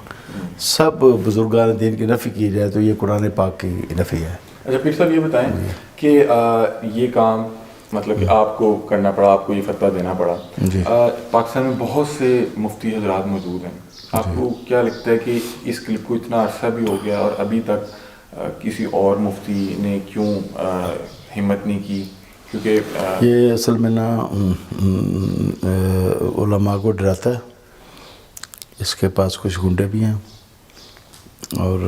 سب بزرگان دین کی نفی کی جائے تو یہ قرآن پاک کی نفی ہے. اچھا پیر صاحب، یہ بتائیں کہ یہ کام مطلب کہ آپ کو کرنا پڑا، آپ کو یہ فتویٰ دینا پڑا. پاکستان میں بہت سے مفتی حضرات موجود ہیں. آپ کو کیا لگتا ہے کہ اس کلپ کو اتنا عرصہ بھی ہو گیا اور ابھی تک کسی اور مفتی نے کیوں ہمت نہیں کی؟ کیونکہ یہ اصل میں نا علماء کو ڈراتا ہے. اس کے پاس کچھ گنڈے بھی ہیں اور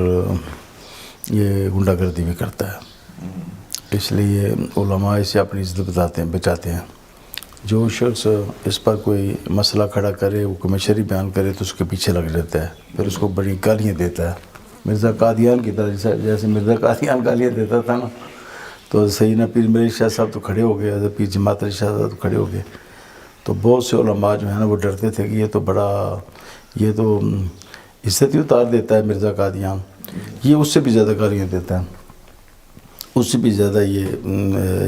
یہ غنڈہ گردی بھی کرتا ہے. اس لیے علماء اسے اپنی عزت بچاتے ہیں. جو شخص اس پر کوئی مسئلہ کھڑا کرے، حکم شرعی بیان کرے تو اس کے پیچھے لگ جاتا ہے، پھر اس کو بڑی گالیاں دیتا ہے. مرزا قادیان کی طرح، جیسے مرزا قادیان گالیاں دیتا تھا نا، تو سیدنا پیر میرے شاہ صاحب تو کھڑے ہو گئے، پیر جماعت علی شاہ صاحب تو کھڑے ہو گئے. تو بہت سے علماء جو ہیں نا وہ ڈرتے تھے کہ یہ تو عزت ہی اتار دیتا ہے مرزا قادیان. یہ اس سے بھی زیادہ گالیاں دیتا ہے، اس سے بھی زیادہ یہ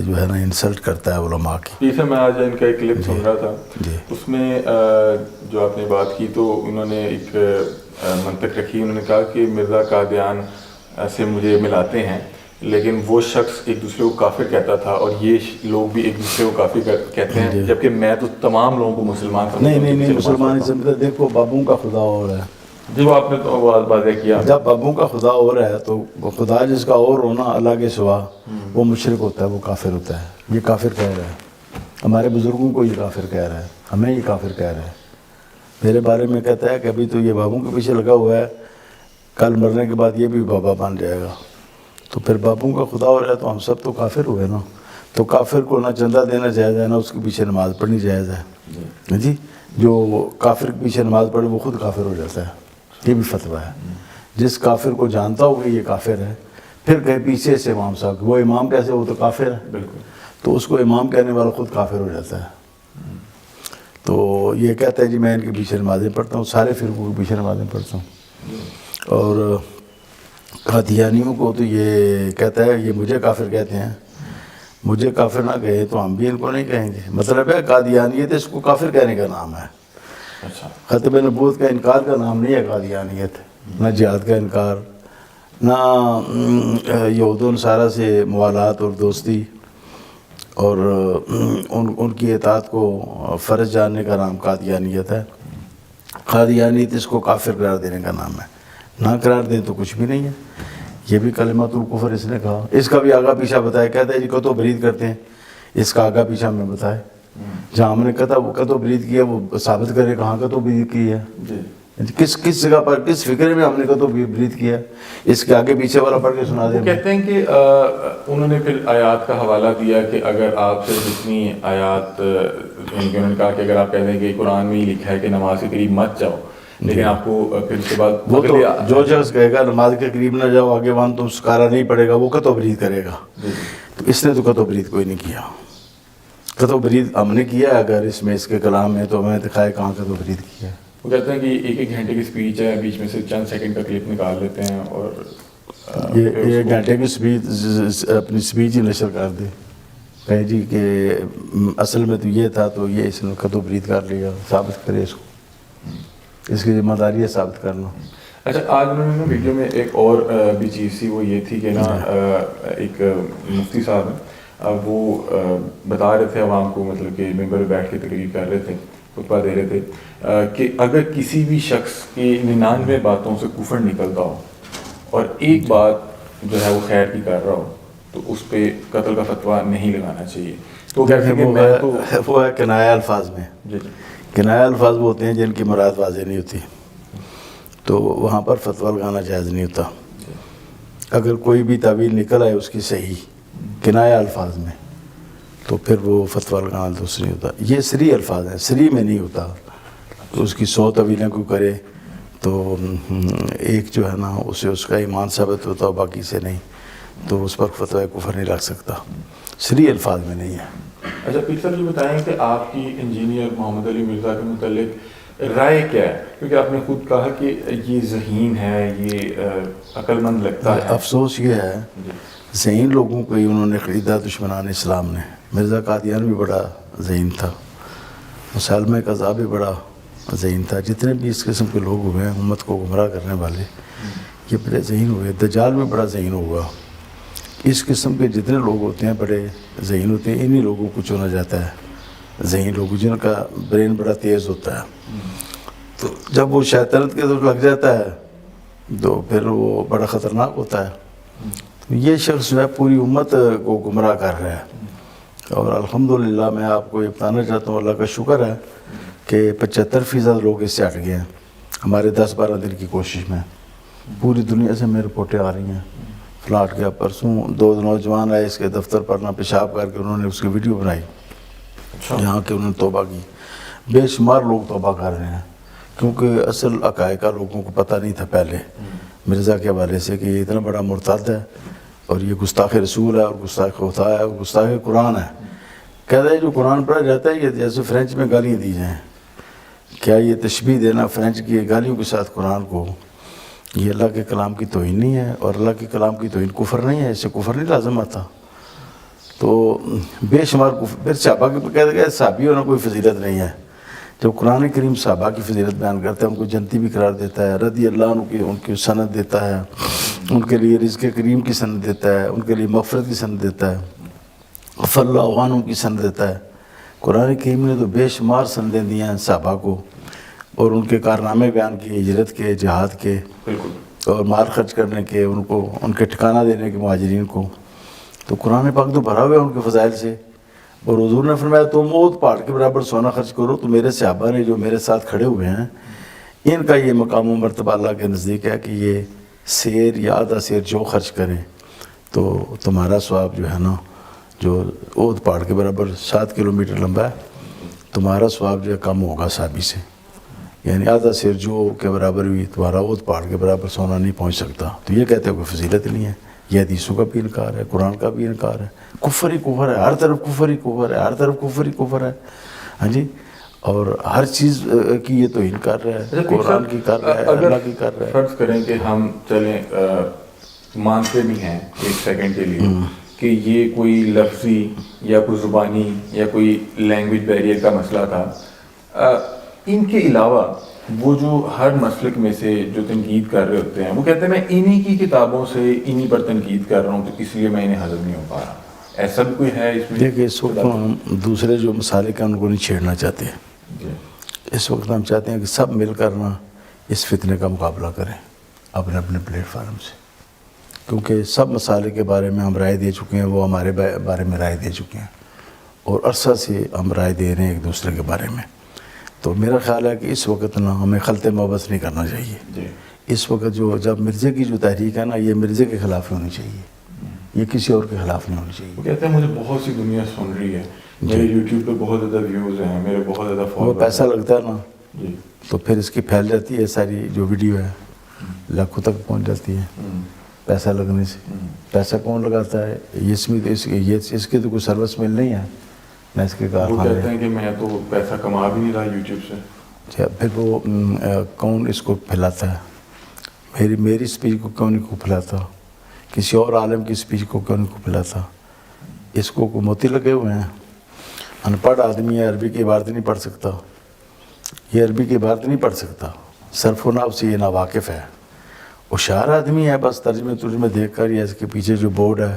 جو ہے نا انسلٹ کرتا ہے علماء کی. جی سر، میں آج ان کا ایک کلپ سن رہا تھا. اس میں جو آپ نے بات کی تو انہوں نے ایک منطق رکھی. انہوں نے کہا کہ مرزا قادیان سے مجھے ملاتے ہیں، لیکن وہ شخص ایک دوسرے کو کافر کہتا تھا اور یہ لوگ بھی ایک دوسرے کو کافر کہتے ہیں، جبکہ میں تو تمام لوگوں کو مسلمان سمجھتا ہوں. نہیں مسلمان نہیں سمجھتا. دیکھو بابوں کا خدا اور ہے، جی وہ آپ نے تو واضح کیا. جب بابوں کا خدا اور ہے تو وہ خدا جس کا اور ہونا اللہ کے سوا وہ مشرک ہوتا ہے, وہ کافر ہوتا ہے. یہ کافر کہہ رہا ہے, ہمارے بزرگوں کو یہ کافر کہہ رہا ہے, ہمیں یہ کافر کہہ رہا ہے. میرے بارے میں کہتا ہے کہ ابھی تو یہ بابوں کے پیچھے لگا ہوا ہے, کل مرنے کے بعد یہ بھی بابا بن جائے گا. تو پھر بابوں کا خدا ہو رہا ہے تو ہم سب تو کافر ہوئے نا. تو کافر کو نہ چندہ دینا جائز ہے, نہ اس کے پیچھے نماز پڑھنی جائز ہے. جی جو کافر کے پیچھے نماز پڑھے وہ خود کافر ہو جاتا ہے. یہ بھی فتویٰ ہے. جس کافر کو جانتا ہو کہ یہ کافر ہے, پھر کہیں پیچھے سے امام صاحب, وہ امام کیسے, وہ تو کافر ہے. بالکل. تو اس کو امام کہنے والا خود کافر ہو جاتا ہے. تو یہ کہتا ہے جی میں ان کے پیچھے نمازیں پڑھتا ہوں, سارے فرقوں کے پیچھے نمازیں پڑھتا ہوں. اور قادیانیوں کو تو یہ کہتا ہے, یہ مجھے کافر کہتے ہیں. مجھے کافر نہ کہے تو ہم بھی ان کو نہیں کہیں گے. مطلب ہے قادیانیت اس کو کافر کہنے کا نام ہے. اچھا. ختم نبوت کا انکار کا نام نہیں ہے قادیانیت. نہ جہاد کا انکار, نہ یہود و نصارہ سے موالات اور دوستی اور ان کی اطاعت کو فرض جاننے کا نام قادیانیت ہے. قادیانیت اس کو کافر قرار دینے کا نام ہے. نہ قرار دیں تو کچھ بھی نہیں ہے. یہ بھی کلمۃ الکفر اس نے کہا. اس کا بھی آگا پیچھا بتایا, کہتا ہے جی کتو برید کرتے ہیں, اس کا آگا پیچھا ہمیں بتائے. جہاں ہم نے کہا وہ کتو برید کیا وہ ثابت کرے کہاں کتو برید کی ہے. کس جگہ پر کس فکرے میں ہم نے کتو برید کیا, اس کے آگے پیچھے والا پڑھ کے سنا دیں. کہتے ہیں کہ انہوں نے پھر آیات کا حوالہ دیا کہ اگر آپ سے جتنی آیات, انہوں نے کہا کہ اگر آپ کہتے ہیں کہ قرآن میں ہی لکھا ہے کہ نماز کے قریب مت جاؤ, لیکن آپ کو پھر اس کے بعد وہ تو جو شخص کہے گا نماز کے قریب نہ جاؤ, آگے وہاں تم سکارا نہیں پڑے گا, وہ کتو برید کرے گا. تو اس نے تو کتو برید کوئی نہیں کیا. کتو برید ہم نے کیا ہے, اگر اس میں اس کے کلام ہے تو ہمیں دکھائے کہاں کتو برید کیا ہے. وہ کہتے ہیں کہ ایک ایک گھنٹے کی اسپیچ ہے, بیچ میں سے چند سیکنڈ کا کلپ نکال لیتے ہیں اور یہ ایک گھنٹے کی اسپیچ اپنی اسپیچ ہی نشر کر دے, کہے جی کہ اصل میں تو یہ تھا, تو یہ اس نے کتو برید کر لیا. ثابت کرے اس کو, اس کی ذمہ داری ہے ثابت کرنا. اچھا, آج انہوں نے ویڈیو میں ایک اور بھی چیز تھی, وہ یہ تھی کہ نا ایک مفتی صاحب ہیں, وہ بتا رہے تھے عوام کو, مطلب کہ ممبر پہ بیٹھ کے تقریر کر رہے تھے, خطبہ دے رہے تھے کہ اگر کسی بھی شخص کی 99 باتوں سے کفر نکلتا ہو اور ایک بات جو ہے وہ خیر کی کر رہا ہو تو اس پہ قتل کا فتویٰ نہیں لگانا چاہیے. تو وہ ہے کنایہ الفاظ میں. کنایہ الفاظ وہ ہوتے ہیں جن کی مراد واضح نہیں ہوتی, تو وہاں پر فتویٰ لگانا جائز نہیں ہوتا. اگر کوئی بھی تعویل نکل آئے اس کی صحیح کنایہ الفاظ میں, تو پھر وہ فتویٰ لگانا دوسرا نہیں ہوتا. یہ سری الفاظ ہیں, سری میں نہیں ہوتا. تو اس کی 100 تعویلیں کوئی کرے تو ایک جو ہے نا اسے اس کا ایمان ثابت ہوتا, باقی سے نہیں, تو اس پر فتویٰ کفر نہیں لگ سکتا. سری الفاظ میں نہیں ہے. اچھا پیر صاحب یہ بتائیں کہ آپ کی انجینئر محمد علی مرزا کے متعلق رائے کیا ہے, کیونکہ آپ نے خود کہا کہ یہ ذہین ہے, یہ عقل مند لگتا ہے. افسوس یہ ہے ذہین لوگوں کو ہی انہوں نے خریدا دشمنان اسلام نے. مرزا قادیان بھی بڑا ذہین تھا, مسلمہ قذاب بھی بڑا ذہین تھا. جتنے بھی اس قسم کے لوگ ہوئے ہیں امت کو گمراہ کرنے والے, یہ بڑے ذہین ہوئے. دجال بھی بڑا ذہین ہوگا. اس قسم کے جتنے لوگ ہوتے ہیں بڑے ذہین ہوتے ہیں, انہی لوگوں کو چنا جاتا ہے ذہین لوگ, جن کا برین بڑا تیز ہوتا ہے. تو جب وہ شیطنت کے طرف لگ جاتا ہے تو پھر وہ بڑا خطرناک ہوتا ہے. یہ شخص جو ہے پوری امت کو گمراہ کر رہا ہے, اور الحمدللہ میں آپ کو یہ بتانا چاہتا ہوں, اللہ کا شکر ہے کہ 75% لوگ اس سے ہٹ گئے ہیں ہمارے 10-12 دن کی کوشش میں. پوری دنیا سے میری رپورٹیں آ رہی ہیں. فلاٹ گیا پرسوں 2 نوجوان آئے اس کے دفتر پر, نہ پیشاب کر کے انہوں نے اس کی ویڈیو بنائی جہاں کہ انہوں نے توبہ کی. بے شمار لوگ توبہ کر رہے ہیں, کیونکہ اصل عقائد کا لوگوں کو پتہ نہیں تھا پہلے مرزا کے حوالے سے کہ یہ اتنا بڑا مرتد ہے, اور یہ گستاخ رسول ہے, اور گستاخ خدا ہے, اور گستاخ قرآن ہے. کہتا ہے جو قرآن پڑھا جاتا ہے یہ جیسے فرینچ میں گالیاں دی جائیں. کیا یہ تشبیہ دینا فرینچ کی گالیوں کے ساتھ قرآن کو, یہ اللہ کے کلام کی توہین نہیں ہے, اور اللہ کے کلام کی توہین کفر نہیں ہے, اس سے کفر نہیں لازم آتا. تو بے شمار کفر. پھر صحابہ کے کہتے ہیں صحابی ہونا کوئی فضیلت نہیں ہے. جب قرآن کریم صحابہ کی فضیلت بیان کرتا ہے, ان کو جنتی بھی قرار دیتا ہے, رضی اللہ عنہ ان کی سند دیتا ہے, ان کے لیے رزق کریم کی سند دیتا ہے, ان کے لیے مغفرت کی سند دیتا ہے, غفر اللہ عنہ کی سند دیتا ہے. قرآن کریم نے تو بے شمار سندیں دی ہیں صحابہ کو, اور ان کے کارنامے بیان کیے، ہجرت کے، جہاد کے، بالکل، اور مال خرچ کرنے کے، ان کو ان کے ٹھکانہ دینے کے مہاجرین کو. تو قرآن پاک تو بھرا ہوا ہے ان کے فضائل سے. اور حضور نے فرمایا تم اونٹ پہاڑ کے برابر سونا خرچ کرو. تو میرے صحابہ نے جو میرے ساتھ کھڑے ہوئے ہیں، ان کا یہ مقام و مرتبہ اللہ کے نزدیک ہے کہ یہ سیر یا آدھا سیر جو خرچ کریں تو تمہارا ثواب جو ہے نا، جو اونٹ پہاڑ کے برابر 7 کلومیٹر لمبا ہے، تمہارا ثواب جو ہے کم ہوگا صحابی سے. یعنی آدھا سیر جو کے برابر بھی تمہارا اونٹ پہاڑ کے برابر سونا نہیں پہنچ سکتا. تو یہ کہتے ہیں کوئی فضیلت نہیں ہے. یہ حدیثوں کا بھی انکار ہے، قرآن کا بھی انکار ہے. کفر ہی کفر ہے، ہر طرف کفر ہی کفر ہے، ہر طرف کفر ہی کفر ہے. ہاں جی، اور ہر چیز کی یہ توہین کر رہا ہے، قرآن کی کر رہا ہے، اللہ کی کر رہا ہے. فرض کریں کہ ہم چلیں مانتے بھی ہیں ایک سیکنڈ کے لیے کہ یہ کوئی لفظی یا کوئی زبانی یا کوئی لینگویج بیریئر کا مسئلہ تھا، ان کے علاوہ وہ جو ہر مسلک میں سے جو تنقید کر رہے ہوتے ہیں وہ کہتے ہیں میں انہی کی کتابوں سے انہی پر تنقید کر رہا ہوں تو اس لیے میں انہیں ہضم نہیں ہو پا رہا. ایسا بھی کوئی ہے اس میں؟ دیکھیں، اس وقت ہم دوسرے جو مسالک ہیں ان کو نہیں چھیڑنا چاہتے. اس وقت ہم چاہتے ہیں کہ سب مل کر نا اس فتنے کا مقابلہ کریں اپنے اپنے پلیٹ فارم سے. کیونکہ سب مسالے کے بارے میں ہم رائے دے چکے ہیں، وہ ہمارے بارے میں رائے دے چکے ہیں، اور عرصہ سے ہم رائے دے رہے ہیں ایک دوسرے کے بارے میں. تو میرا خیال ہے کہ اس وقت نا ہمیں خلط محبت نہیں کرنا چاہیے. اس وقت جب مرزے کی جو تحریک ہے نا، یہ مرزے کے خلاف ہونی چاہیے، یہ کسی اور کے خلاف نہیں ہونی چاہیے. وہ کہتے ہیں مجھے بہت سی دنیا سن رہی ہے، میرے یوٹیوب پہ بہت زیادہ ویوز ہیں، میرے بہت زیادہ وہ پیسہ لگتا ہے نا، جی، تو پھر اس کی پھیل جاتی ہے ساری جو ویڈیو ہے، لاکھوں تک پہنچ جاتی ہے پیسہ لگنے سے. پیسہ کون لگاتا ہے؟ اس میں اس کی تو کوئی سروس مل نہیں ہے نہ اس کے وہ کارخانے. کہتے ہیں کہ میں تو پیسہ کما بھی نہیں رہا یوٹیوب سے. پھر وہ کون اس کو پھیلاتا ہے؟ میری اسپیچ کو کیوں نہیں کو پھیلاتا؟ کسی اور عالم کی اسپیچ کو کیوں نہیں کو پھیلاتا؟ اس کو موتی لگے ہوئے ہیں. ان پڑھ آدمی ہے، عربی کی عبارت نہیں پڑھ سکتا، یہ عربی کی عبارت نہیں پڑھ سکتا، صرف و نحو سے یہ ناواقف ہے. ہوشیار آدمی ہے، بس ترجمے دیکھ کر یا اس کے پیچھے جو بورڈ ہے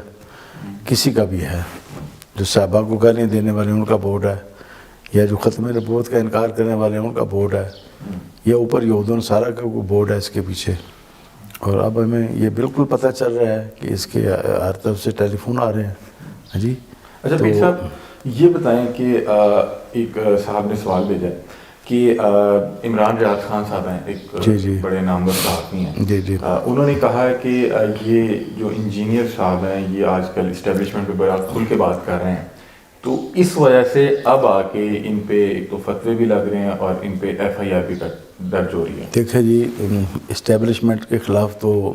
کسی کا بھی ہے، جو صحابہ کو گالیاں دینے والے ان کا بورڈ ہے، یا جو ختم نبوت کا انکار کرنے والے ان کا بورڈ ہے، یا اوپر یہود و نصارہ کا کوئی بورڈ ہے اس کے پیچھے. اور اب ہمیں یہ بالکل پتہ چل رہا ہے کہ اس کے ہر طرف سے ٹیلی فون آ رہے ہیں. ہاں جی. اچھا پیر صاحب یہ بتائیں کہ ایک صاحب نے سوال بھیجا کہ عمران ریاض خان صاحب ہیں، ایک بڑے نامور صحافی ہیں. جی جی. انہوں نے کہا ہے کہ یہ جو انجینئر صاحب ہیں یہ آج کل اسٹیبلشمنٹ پہ بڑا کھل کے بات کر رہے ہیں، تو اس وجہ سے اب آ کے ان پہ ایک تو فتوے بھی لگ رہے ہیں اور ان پہ FIR بھی درج ہو رہی ہے. دیکھیں جی، اسٹیبلشمنٹ کے خلاف تو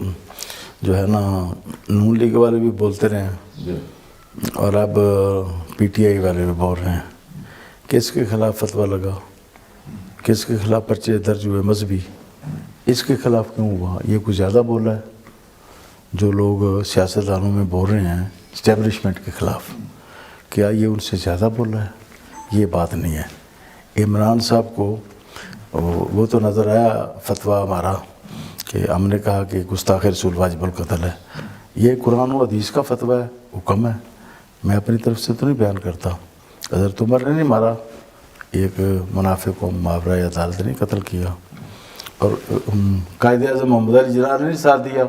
جو ہے نا نون لیگ والے بھی بولتے رہے ہیں جی، اور اب PTI والے بھی بول رہے ہیں. کس کے خلاف فتویٰ لگا؟ کس کے خلاف پرچے درج ہوئے مذہبی؟ اس کے خلاف کیوں ہوا؟ یہ کچھ زیادہ بولا ہے. جو لوگ سیاستدانوں میں بول رہے ہیں اسٹیبلشمنٹ کے خلاف، کیا یہ ان سے زیادہ بول رہا ہے؟ یہ بات نہیں ہے. عمران صاحب کو وہ تو نظر آیا فتویٰ ہمارا کہ ہم نے کہا کہ گستاخ رسول واجب القتل ہے. یہ قرآن و حدیث کا فتویٰ ہے، حکم ہے، میں اپنی طرف سے تو نہیں بیان کرتا. حضرت عمر نے نہیں مارا ایک منافق کو، محاورہ یا عدالت نے قتل کیا. اور قائد اعظم محمد علی جناح نے نہیں ساتھ دیا.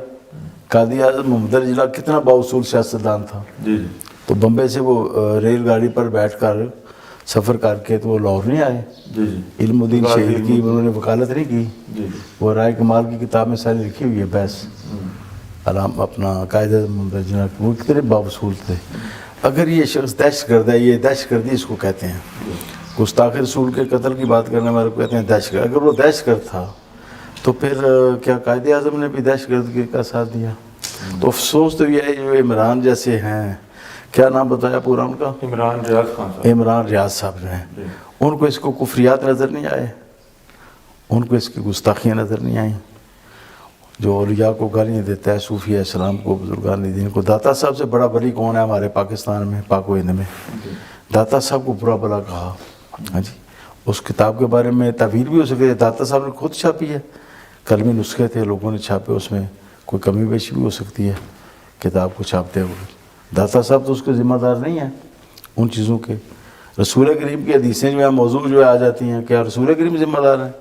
قائد اعظم محمد علی جناح کتنا بااصول سیاستدان تھا. جی جی. تو بمبے سے وہ ریل گاڑی پر بیٹھ کر سفر کر کے تو وہ لاہور نہیں آئے. جی جی. علم الدین شہید کی انہوں نے وکالت نہیں کی. جی. وہ رائے کمال کی کتاب میں ساری لکھی ہوئی ہے بحث علام اپنا قائد اعظم محمد علی جناح. وہ کتنے بااصول تھے. اگر یہ شخص دہشت گرد ہے، یہ دہشت گردی اس کو کہتے ہیں. گستاخ رسول کے قتل کی بات کرنے والے کو کہتے ہیں دہشت گرد. اگر وہ دہشت گرد تھا تو پھر کیا قائد اعظم نے بھی دہشت گردی کا ساتھ دیا؟ تو افسوس تو یہ ہے جو عمران جیسے ہیں، کیا نام بتایا پورا ان کا؟ عمران ریاض خان صاحب. عمران ریاض صاحب جو ہیں، ان کو اس کو کفریات نظر نہیں آئے، ان کو اس کی گستاخیاں نظر نہیں آئیں. جو اولیاء کو گالیاں دیتا ہے، صوفیہ اسلام کو، بزرگان دین کو. داتا صاحب سے بڑا ولی کون ہے ہمارے پاکستان میں، پاک و ہند میں؟ داتا صاحب کو برا بلا کہا. ہاں جی. اس کتاب کے بارے میں تعبیر بھی ہو سکتی ہے، داتا صاحب نے خود چھاپی ہے. قلمی نسخے تھے، لوگوں نے چھاپے، اس میں کوئی کمی بیشی بھی ہو سکتی ہے کتاب کو چھاپتے ہوئے. داتا صاحب تو اس کے ذمہ دار نہیں ہیں ان چیزوں کے. رسول کریم کی حدیثیں جو ہے موضوع جو ہے آ جاتی ہیں، کیا رسول کریم ذمہ دار ہیں؟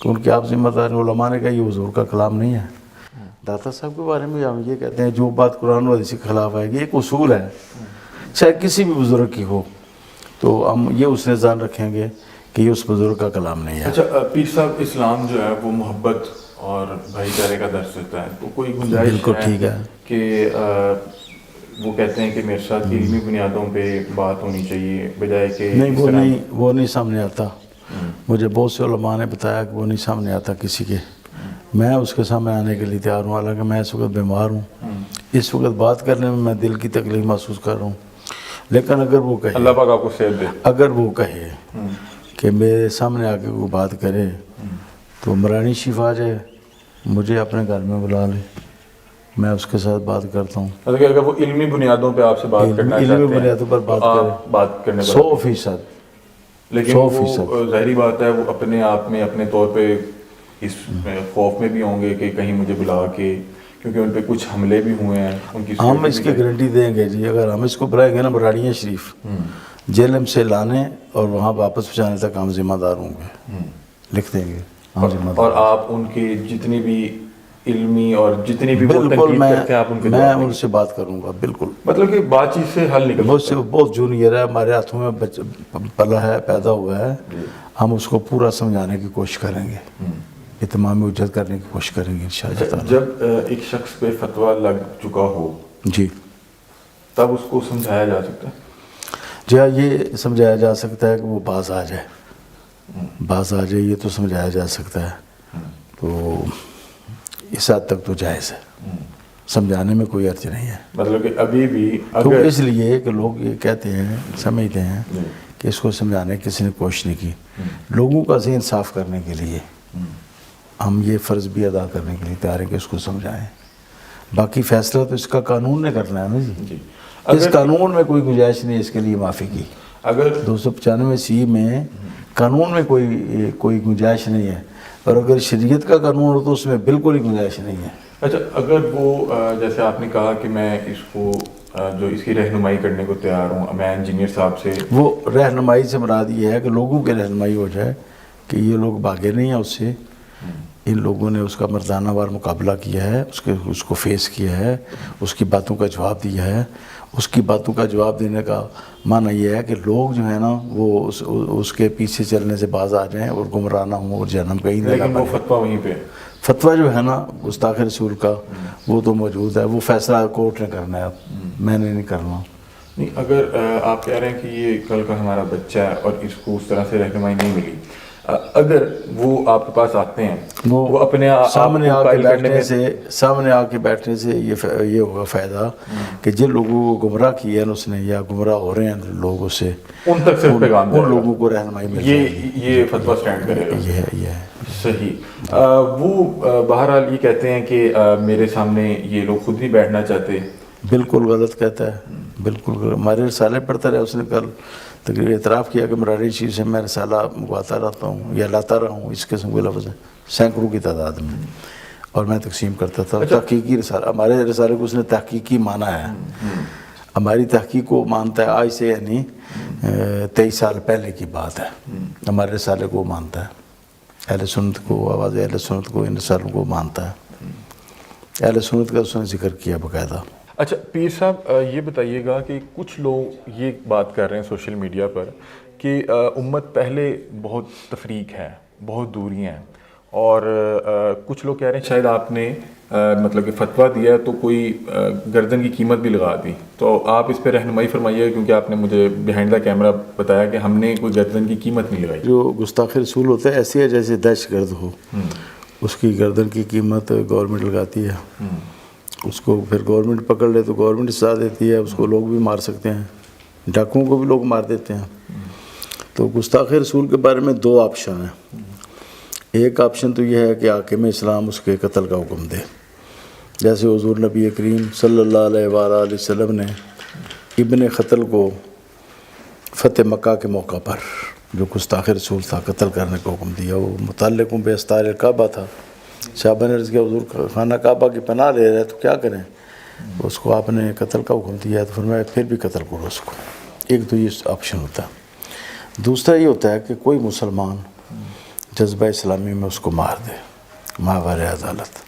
کہ ان کی آپ ذمہ دار علماء نے کہا یہ حضور کا کلام نہیں ہے. داتا صاحب کے بارے میں ہم یہ کہتے ہیں جو بات قرآن و حدیث کے خلاف آئے گی، ایک اصول ہے چاہے کسی بھی بزرگ کی ہو، تو ہم یہ اس نے ذہن رکھیں گے کہ یہ اس بزرگ کا کلام نہیں ہے. اچھا پیر صاحب، اسلام جو ہے وہ محبت اور بھائی چارے کا درس دیتا ہے، تو کوئی گنجائش بالکل ٹھیک ہے کہ وہ کہتے ہیں کہ میرے ساتھ علمی بنیادوں پہ بات ہونی چاہیے بجائے کہ نہیں، وہ نہیں سامنے آتا. مجھے بہت سے علماء نے بتایا کہ وہ نہیں سامنے آتا کسی کے. میں اس کے سامنے آنے کے لیے تیار ہوں، حالانکہ میں اس وقت بیمار ہوں. اس وقت بات کرنے میں دل کی تکلیف محسوس کر رہا ہوں. لیکن اگر وہ کہے، اللہ پاک آپ کو صحت دے، اگر وہ کہے کہ میرے سامنے آ کے وہ بات کرے تو عمرانی شفا جائے، مجھے اپنے گھر میں بلا لے، میں اس کے ساتھ بات کرتا ہوں. مطلب کہ اگر وہ علمی بنیادوں پہ آپ سے بات کرنا چاہتے ہیں، علمی بنیادوں پر بات کرے، بات کرنے پر 100%. لیکن وہ ظاہری بات ہے، وہ اپنے آپ میں اپنے طور پہ اس خوف میں بھی ہوں گے کہ کہیں مجھے بلا کے، کیونکہ ان پہ کچھ حملے بھی ہوئے ہیں ان کی. ہم اس کی گارنٹی دیں گے جی، اگر ہم اس کو بلائیں گے نا براڑیاں شریف، جیلم سے لانے اور وہاں واپس پہنچانے تک ہم ذمہ دار ہوں گے، لکھ دیں گے ہم ذمہ دار. اور آپ ان کے جتنی بھی علمی اور جتنی بھی بالکل میں ان ان سے بات کروں گا. بالکل، مطلب کہ بات چیت سے حل نکل بہت جونیئر ہے، ہمارے ہاتھوں میں پلا ہے، پیدا ہوا ہے. ہم اس کو پورا سمجھانے کی کوشش کریں گے، اتمام حجت کرنے کی کوشش کریں گے انشاءاللہ تعالی. جب ایک شخص پہ فتویٰ لگ چکا ہو جی، تب اس کو سمجھایا جا سکتا ہے؟ جی ہاں، یہ سمجھایا جا سکتا ہے کہ وہ باز آ جائے، یہ تو سمجھایا جا سکتا ہے. تو اس حد تک تو جائز ہے، سمجھانے میں کوئی عرض نہیں ہے. مطلب کہ ابھی بھی تو اس لیے کہ لوگ یہ کہتے ہیں، سمجھتے ہیں کہ اس کو سمجھانے کی کسی نے کوشش نہیں کی. لوگوں کا ذہن صاف کرنے کے لیے ہم یہ فرض بھی ادا کرنے کے لیے تیار ہیں کہ اس کو سمجھائیں. باقی فیصلہ تو اس کا قانون نے کرنا ہے نا جی. اس قانون میں کوئی گنجائش نہیں اس کے لیے معافی کی. اگر 295 میں قانون میں کوئی گنجائش نہیں ہے، اور اگر شریعت کا قانون ہو تو اس میں بالکل ہی گنجائش نہیں ہے. اچھا، اگر وہ جیسے آپ نے کہا کہ میں اس کو جو اس کی رہنمائی کرنے کو تیار ہوں، میں انجینئر صاحب سے، وہ رہنمائی سے مراد یہ ہے کہ لوگوں کی رہنمائی ہو جائے کہ یہ لوگ بھاگے نہیں ہیں اس سے، ان لوگوں نے اس کا مردانہ وار مقابلہ کیا ہے، اس کو فیس کیا ہے، اس کی باتوں کا جواب دیا ہے. اس کی باتوں کا جواب دینے کا معنی یہ ہے کہ لوگ جو ہے نا وہ اس کے پیچھے چلنے سے باز آ جائیں اور گمراہ نہ ہوں اور جہنم کہیں نہ. لیکن وہ فتویٰ وہیں پہ، فتویٰ جو ہے نا گستاخ رسول کا وہ تو موجود ہے، وہ فیصلہ کورٹ نے کرنا ہے، میں نے نہیں کرنا. نہیں، اگر آپ کہہ رہے ہیں کہ یہ کل کا ہمارا بچہ ہے اور اس کو اس طرح سے رہنمائی نہیں ملی، اگر وہ آپ کے پاس آتے ہیں، وہ اپنے سامنے آ کے بیٹھنے سے یہ ہوگا فائدہ کہ جن لوگوں کو گمراہ کیا ہے اس نے یا گمراہ ہو رہے ہیں لوگ اس سے، ان تک سے پیغام ان لوگوں کو رہنمائی مل جائے گی. یہ فتویٰ سٹینڈ کرے گا. یہ ہے صحیح. وہ بہرحال یہ کہتے ہیں کہ میرے سامنے یہ لوگ خود نہیں بیٹھنا چاہتے. بالکل غلط کہتا ہے، بالکل. ہمارے رسالے پڑھتا رہا، اس نے کل تقریباً اعتراف کیا کہ مراری چیز سے میں رسالہ منگواتا رہتا ہوں یا لاتا رہا ہوں، اس قسم کے لفظ ہیں سینکڑوں کی تعداد میں، اور میں تقسیم کرتا تھا. تحقیقی رسالہ، ہمارے رسالے کو اس نے تحقیقی مانا ہے. ہماری تحقیق کو مانتا ہے، آج سے یعنی 23 سال پہلے کی بات ہے. ہمارے رسالے کو مانتا ہے، اہل سنت کو، آواز اہل سنت کو، ان رسالوں کو مانتا ہے. اہل سنت کا اس نے ذکر کیا باقاعدہ. اچھا پیر صاحب، یہ بتائیے گا کہ کچھ لوگ یہ بات کر رہے ہیں سوشل میڈیا پر کہ امت پہلے بہت تفریق ہے، بہت دوریاں ہیں، اور کچھ لوگ کہہ رہے ہیں شاید آپ نے مطلب کہ فتویٰ دیا ہے تو کوئی گردن کی قیمت بھی لگا دی. تو آپ اس پہ رہنمائی فرمائیے، کیونکہ آپ نے مجھے بیہائنڈ دا کیمرہ بتایا کہ ہم نے کوئی گردن کی قیمت نہیں لگائی. جو گستاخ رسول ہوتا ہے ایسی ہے جیسے دہشت گرد ہو، اس کی گردن کی قیمت گورنمنٹ لگاتی ہے. اس کو پھر گورنمنٹ پکڑ لے تو گورنمنٹ سزا دیتی ہے، اس کو لوگ بھی مار سکتے ہیں، ڈاکوؤں کو بھی لوگ مار دیتے ہیں. تو گستاخ رسول کے بارے میں 2 آپشن ہیں. ایک آپشن تو یہ ہے کہ حاکم اسلام اس کے قتل کا حکم دے، جیسے حضور نبی کریم صلی اللہ علیہ وآلہ وسلم نے ابن قتل کو فتح مکہ کے موقع پر جو گستاخ رسول تھا قتل کرنے کا حکم دیا. وہ متعلق بے استار کعبہ تھا. صحابہ نے عرض کیا حضور خانہ کعبہ کی پناہ لے رہے تو کیا کریں؟ اس کو آپ نے قتل کا حکم دیا تو فرمایا پھر بھی قتل کرو اس کو. ایک تو یہ آپشن ہوتا ہے. دوسرا یہ ہوتا ہے کہ کوئی مسلمان جذبہ اسلامی میں اس کو مار دے ماور عدالت.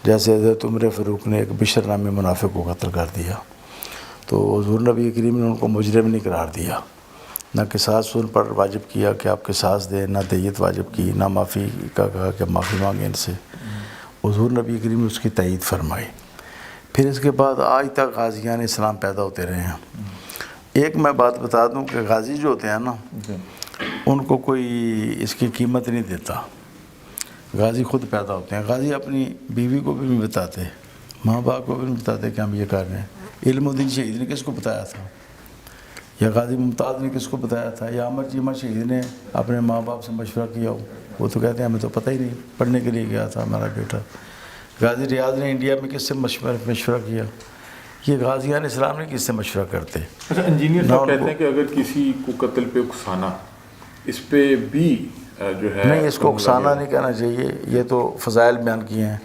جیسے حضرت عمر فاروق نے ایک بشر نامی منافق کو قتل کر دیا تو حضور نبی کریم نے ان کو مجرم نہیں قرار دیا، نہ قصاص ان پر واجب کیا کہ آپ قصاص دیں، نہ دیت واجب کی، نہ معافی کا کہا کہ معافی مانگیں ان سے. حضور نبی کریم نے اس کی تائید فرمائی. پھر اس کے بعد آج تک غازیان اسلام پیدا ہوتے رہے ہیں. ایک میں بات بتا دوں کہ غازی جو ہوتے ہیں نا ان کو کوئی اس کی قیمت نہیں دیتا. غازی خود پیدا ہوتے ہیں. غازی اپنی بیوی کو بھی نہیں بتاتے، ماں باپ کو بھی نہیں بتاتے کہ ہم یہ کر رہے ہیں. علم الدین شہید نے کس کو بتایا تھا، یا غازی ممتاز نے کس کو بتایا تھا، یا عمر چیمہ شہید نے اپنے ماں باپ سے مشورہ کیا ہو؟ وہ تو کہتے ہیں ہمیں تو پتہ ہی نہیں، پڑھنے کے لیے گیا تھا ہمارا بیٹا. غازی ریاض نے انڈیا میں کس سے مشورہ کیا؟ یہ غازیان اسلام نے کس سے مشورہ کرتے؟ اچھا انجینئر صاحب کہتے ہیں کہ اگر کسی کو قتل پہ اکسانا، اس پہ بھی جو ہے نہیں، اس کو اکسانا نہیں کہنا چاہیے. یہ تو فضائل بیان کیے ہیں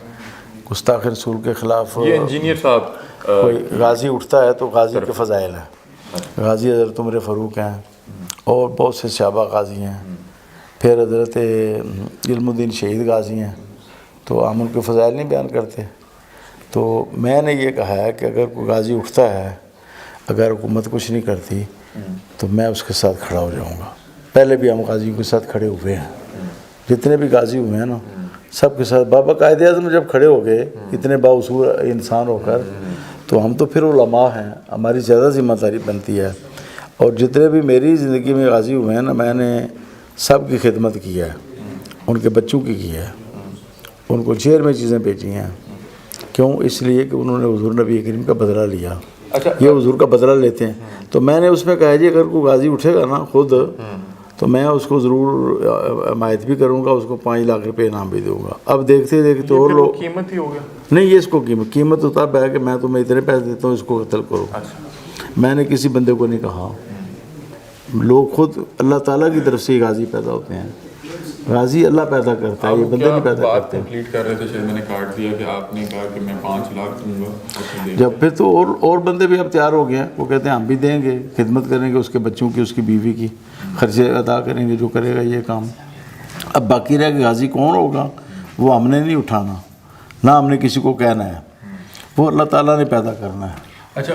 گستاخ رسول کے خلاف. یہ انجینئر صاحب کوئی غازی اٹھتا ہے تو غازی کے فضائل ہیں. غازی حضرت عمر فاروق ہیں اور بہت سے صحابہ غازی ہیں. پھر حضرت علم الدین شہید غازی ہیں، تو ہم ان کے فضائل نہیں بیان کرتے. تو میں نے یہ کہا ہے کہ اگر کوئی غازی اٹھتا ہے، اگر حکومت کچھ نہیں کرتی تو میں اس کے ساتھ کھڑا ہو جاؤں گا. پہلے بھی ہم غازیوں کے ساتھ کھڑے ہوئے ہیں. جتنے بھی غازی ہوئے ہیں نا سب کے ساتھ. بابا قائد اعظم جب کھڑے ہو گئے اتنے باوصول انسان ہو کر، تو ہم تو پھر علماء ہیں، ہماری زیادہ ذمہ داری بنتی ہے. اور جتنے بھی میری زندگی میں غازی ہوئے ہیں نا میں نے سب کی خدمت کی ہے، ان کے بچوں کی ہے، ان کو جیل میں چیزیں بیچی ہیں. کیوں؟ اس لیے کہ انہوں نے حضور نبی کریم کا بدلہ لیا. یہ حضور کا بدلہ لیتے ہیں. تو میں نے اس میں کہا جی اگر کوئی غازی اٹھے گا نا خود تو میں اس کو ضرور حمایت بھی کروں گا، اس کو 5 لاکھ روپے انعام بھی دوں گا. اب دیکھتے اور لوگ قیمت ہی ہو گیا. نہیں، یہ اس کو قیمت تو تب ہے کہ میں تمہیں اتنے پیسے دیتا ہوں اس کو قتل کرو. میں نے کسی بندے کو نہیں کہا. لوگ خود اللہ تعالیٰ کی طرف سے ہی غازی پیدا ہوتے ہیں. غازی اللہ پیدا کرتا ہے، یہ بندے نہیں پیدا کرتے. کمپلیٹ کر رہے تھے شاید میں نے کاٹ دیا کہ آپ نے کہا کہ میں 5 لاکھ دوں گا. جب پھر تو اور بندے بھی اب تیار ہو گئے ہیں. وہ کہتے ہیں ہم بھی دیں گے، خدمت کریں گے اس کے بچوں کی، اس کی بیوی کی، خرچے ادا کریں گے جو کرے گا یہ کام. اب باقی رہ کہ غازی کون ہوگا وہ ہم نے نہیں اٹھانا، نہ ہم نے کسی کو کہنا ہے. وہ اللہ تعالیٰ نے پیدا کرنا ہے. اچھا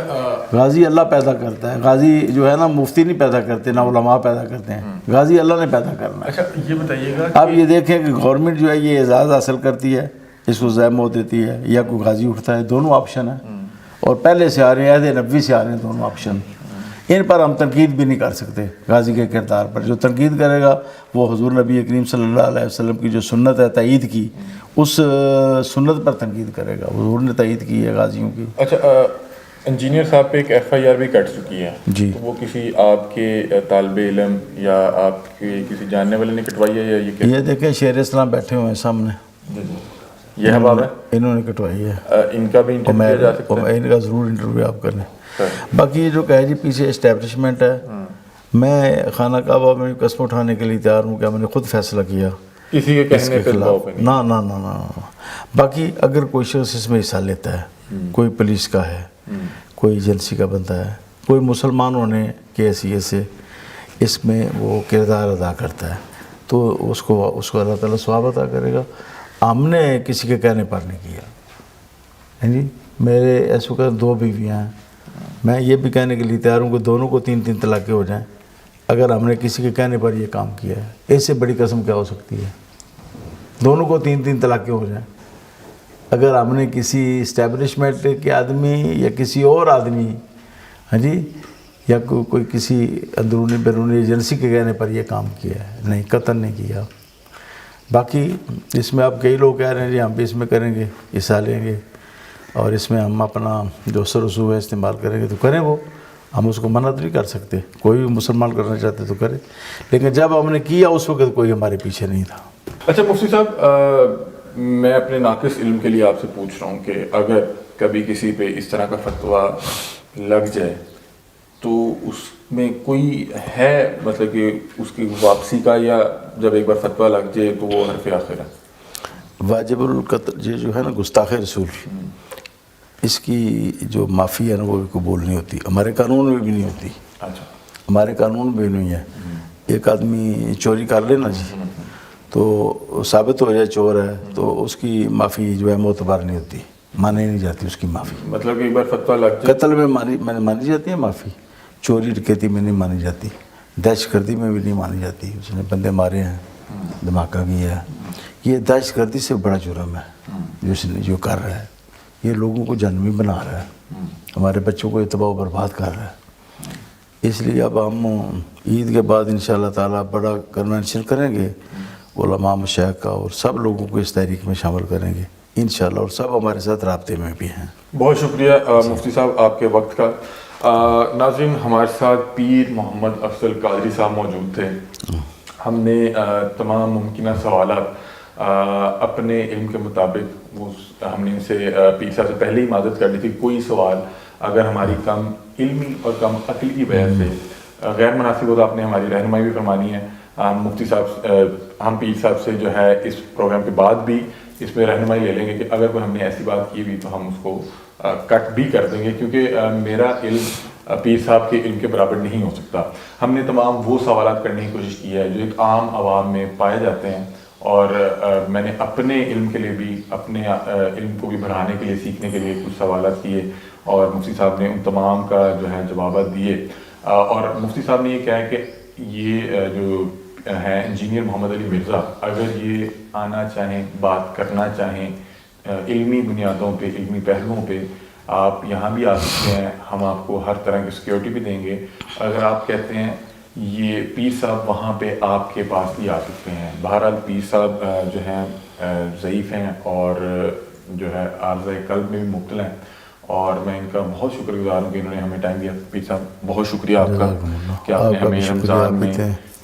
غازی اللہ پیدا کرتا ہے. غازی جو ہے نا مفتی نہیں پیدا کرتے، نہ علماء پیدا کرتے ہیں. غازی اللہ نے پیدا کرنا ہے. اچھا یہ بتائیے گا اب یہ دیکھیں کہ گورنمنٹ جو ہے یہ اعزاز حاصل کرتی ہے، اس کو ضائع موت دیتی ہے، یا کوئی غازی اٹھتا ہے. دونوں آپشن ہیں، اور پہلے سے آ رہے ہیں، عہد نبوی سے آ رہے ہیں دونوں آپشن. ان پر ہم تنقید بھی نہیں کر سکتے. غازی کے کردار پر جو تنقید کرے گا وہ حضور نبی کریم صلی اللہ علیہ وسلم کی جو سنت ہے تائید کی، اس سنت پر تنقید کرے گا. حضور نے تائید کی ہے غازیوں کی. اچھا انجینئر صاحب پہ ایک FIR بھی کٹ چکی ہے جی. تو وہ کسی آپ کے طالب علم یا آپ کے کسی جاننے والے نے کٹوائی ہے یا یہ دیکھیں شیر اسلام بیٹھے ہوئے ہیں سامنے، یہ ہے باب ہے، انہوں نے کٹوائی ہے. ان کا بھی انٹرویو کیا جا سکتا ہے. ان کا ضرور انٹرویو آپ کریں. باقی یہ جو کہہ جی پیچھے اسٹیبلشمنٹ ہے، میں خانہ کعبہ میں قسم اٹھانے کے لیے تیار ہوں کہ میں نے خود فیصلہ کیا کسی کے کہنے پہ خلاف. نہ. باقی اگر کوئی شخص اس میں حصہ لیتا ہے، کوئی پولیس کا ہے، کوئی ایجنسی کا بندہ ہے، کوئی مسلمان ہونے کی حیثیت سے اس میں وہ کردار ادا کرتا ہے، تو اس کو اللہ تعالیٰ ثواب عطا کرے گا. ہم نے کسی کے کہنے پر نہیں کیا. جی میرے ایسے کہ 2 بیویاں ہیں، میں یہ بھی کہنے کے لیے تیار ہوں کہ دونوں کو 3 طلاقیں ہو جائیں اگر ہم نے کسی کے کہنے پر یہ کام کیا ہے. اس سے بڑی قسم کیا ہو سکتی ہے؟ دونوں کو 3 طلاقیں ہو جائیں اگر ہم نے کسی اسٹیبلشمنٹ کے آدمی یا کسی اور آدمی، ہاں جی، یا کوئی کسی اندرونی بیرونی ایجنسی کے کہنے پر یہ کام کیا ہے. نہیں، قطعاً نہیں کیا. باقی اس میں اب کئی لوگ کہہ رہے ہیں جی ہم بھی اس میں کریں گے، حصہ لیں گے، اور اس میں ہم اپنا جو اثر رسوخ ہے استعمال کریں گے. تو کریں، وہ ہم اس کو منع نہیں کر سکتے. کوئی بھی مسلمان کرنا چاہتے تو کرے، لیکن جب ہم نے کیا اس وقت کوئی ہمارے پیچھے نہیں تھا. اچھا مفتی صاحب میں اپنے ناقص علم کے لیے آپ سے پوچھ رہا ہوں کہ اگر کبھی کسی پہ اس طرح کا فتویٰ لگ جائے تو اس میں کوئی ہے مطلب کہ اس کی واپسی کا، یا جب ایک بار فتویٰ لگ جائے تو وہ حرف آخر ہے؟ واجب القتل یہ جو ہے نا گستاخ رسول، اس کی جو معافی ہے نا وہ بھی قبول نہیں ہوتی. ہمارے قانون میں بھی نہیں ہوتی. اچھا ہمارے قانون میں بھی نہیں ہے. ایک آدمی چوری کر لے نا جی تو ثابت ہو جائے چور ہے تو اس کی معافی جو ہے معتبر نہیں ہوتی، مانی نہیں جاتی اس کی معافی. مطلب کہ ایک بار فتویٰ لگ جائے قتل میں مانی جاتی ہے معافی، چوری ڈکیتی میں نہیں مانی جاتی، دہشت گردی میں بھی نہیں مانی جاتی. اس نے بندے مارے ہیں، دھماکہ کیا ہے، یہ دہشت گردی سے بڑا جرم ہے جو کر رہا ہے. یہ لوگوں کو جہنمی بنا رہا ہے، ہمارے بچوں کو یہ تباہ و برباد کر رہا ہے. اس لیے اب ہم عید کے بعد انشاءاللہ تعالیٰ بڑا کنونشن کریں گے، علماء مشائخ کا، اور سب لوگوں کو اس تحریک میں شامل کریں گے انشاءاللہ، اور سب ہمارے ساتھ رابطے میں بھی ہیں. بہت شکریہ مفتی صاحب آپ کے وقت کا. ناظرین، ہمارے ساتھ پیر محمد افضل قادری صاحب موجود تھے. ہم نے تمام ممکنہ سوالات اپنے علم کے مطابق ہم نے ان سے پیر صاحب سے پہلے ہی معذرت کر لی تھی. کوئی سوال اگر ہماری کم علمی اور کم عقل کی وجہ سے غیر مناسب ہو تو آپ نے ہماری رہنمائی بھی فرمانی ہے. مفتی صاحب ہم پیر صاحب سے جو ہے اس پروگرام کے بعد بھی اس میں رہنمائی لے لیں گے کہ اگر کوئی ہم نے ایسی بات کی ہوئی تو ہم اس کو کٹ بھی کر دیں گے، کیونکہ میرا علم پیر صاحب کے علم کے برابر نہیں ہو سکتا. ہم نے تمام وہ سوالات کرنے کی کوشش کی ہے جو ایک عام عوام میں پائے جاتے ہیں، اور میں نے اپنے علم کے لیے بھی، اپنے علم کو بھی بڑھانے کے لیے، سیکھنے کے لیے کچھ سوالات کیے، اور مفتی صاحب نے ان تمام کا جو ہے جوابات دیے. اور مفتی صاحب نے یہ کہا ہے کہ یہ جو ہیں انجینئر محمد علی مرزا، اگر یہ آنا چاہیں، بات کرنا چاہیں علمی بنیادوں پہ، علمی پہلوؤں پہ، آپ یہاں بھی آ سکتے ہیں. ہم آپ کو ہر طرح کی سیکیورٹی بھی دیں گے. اگر آپ کہتے ہیں یہ پیر صاحب وہاں پہ آپ کے پاس بھی آ سکتے ہیں. بہرحال پیر صاحب جو ہیں ضعیف ہیں اور جو ہے عارضہ قلب میں بھی مبتلا ہیں، اور میں ان کا بہت شکر گزار ہوں کہ انہوں نے ہمیں ٹائم دیا. پیر صاحب بہت شکریہ آپ کا کہ آپ نے ہمیں رمضان میں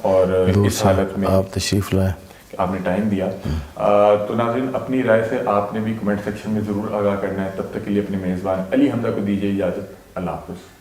اور اس حالت میں آپ تشریف لائے، آپ نے ٹائم دیا. تو ناظرین، اپنی رائے سے آپ نے بھی کمنٹ سیکشن میں ضرور آگاہ کرنا ہے. تب تک کے لیے اپنے میزبان علی حمزہ کو دیجیے اجازت. اللہ حافظ.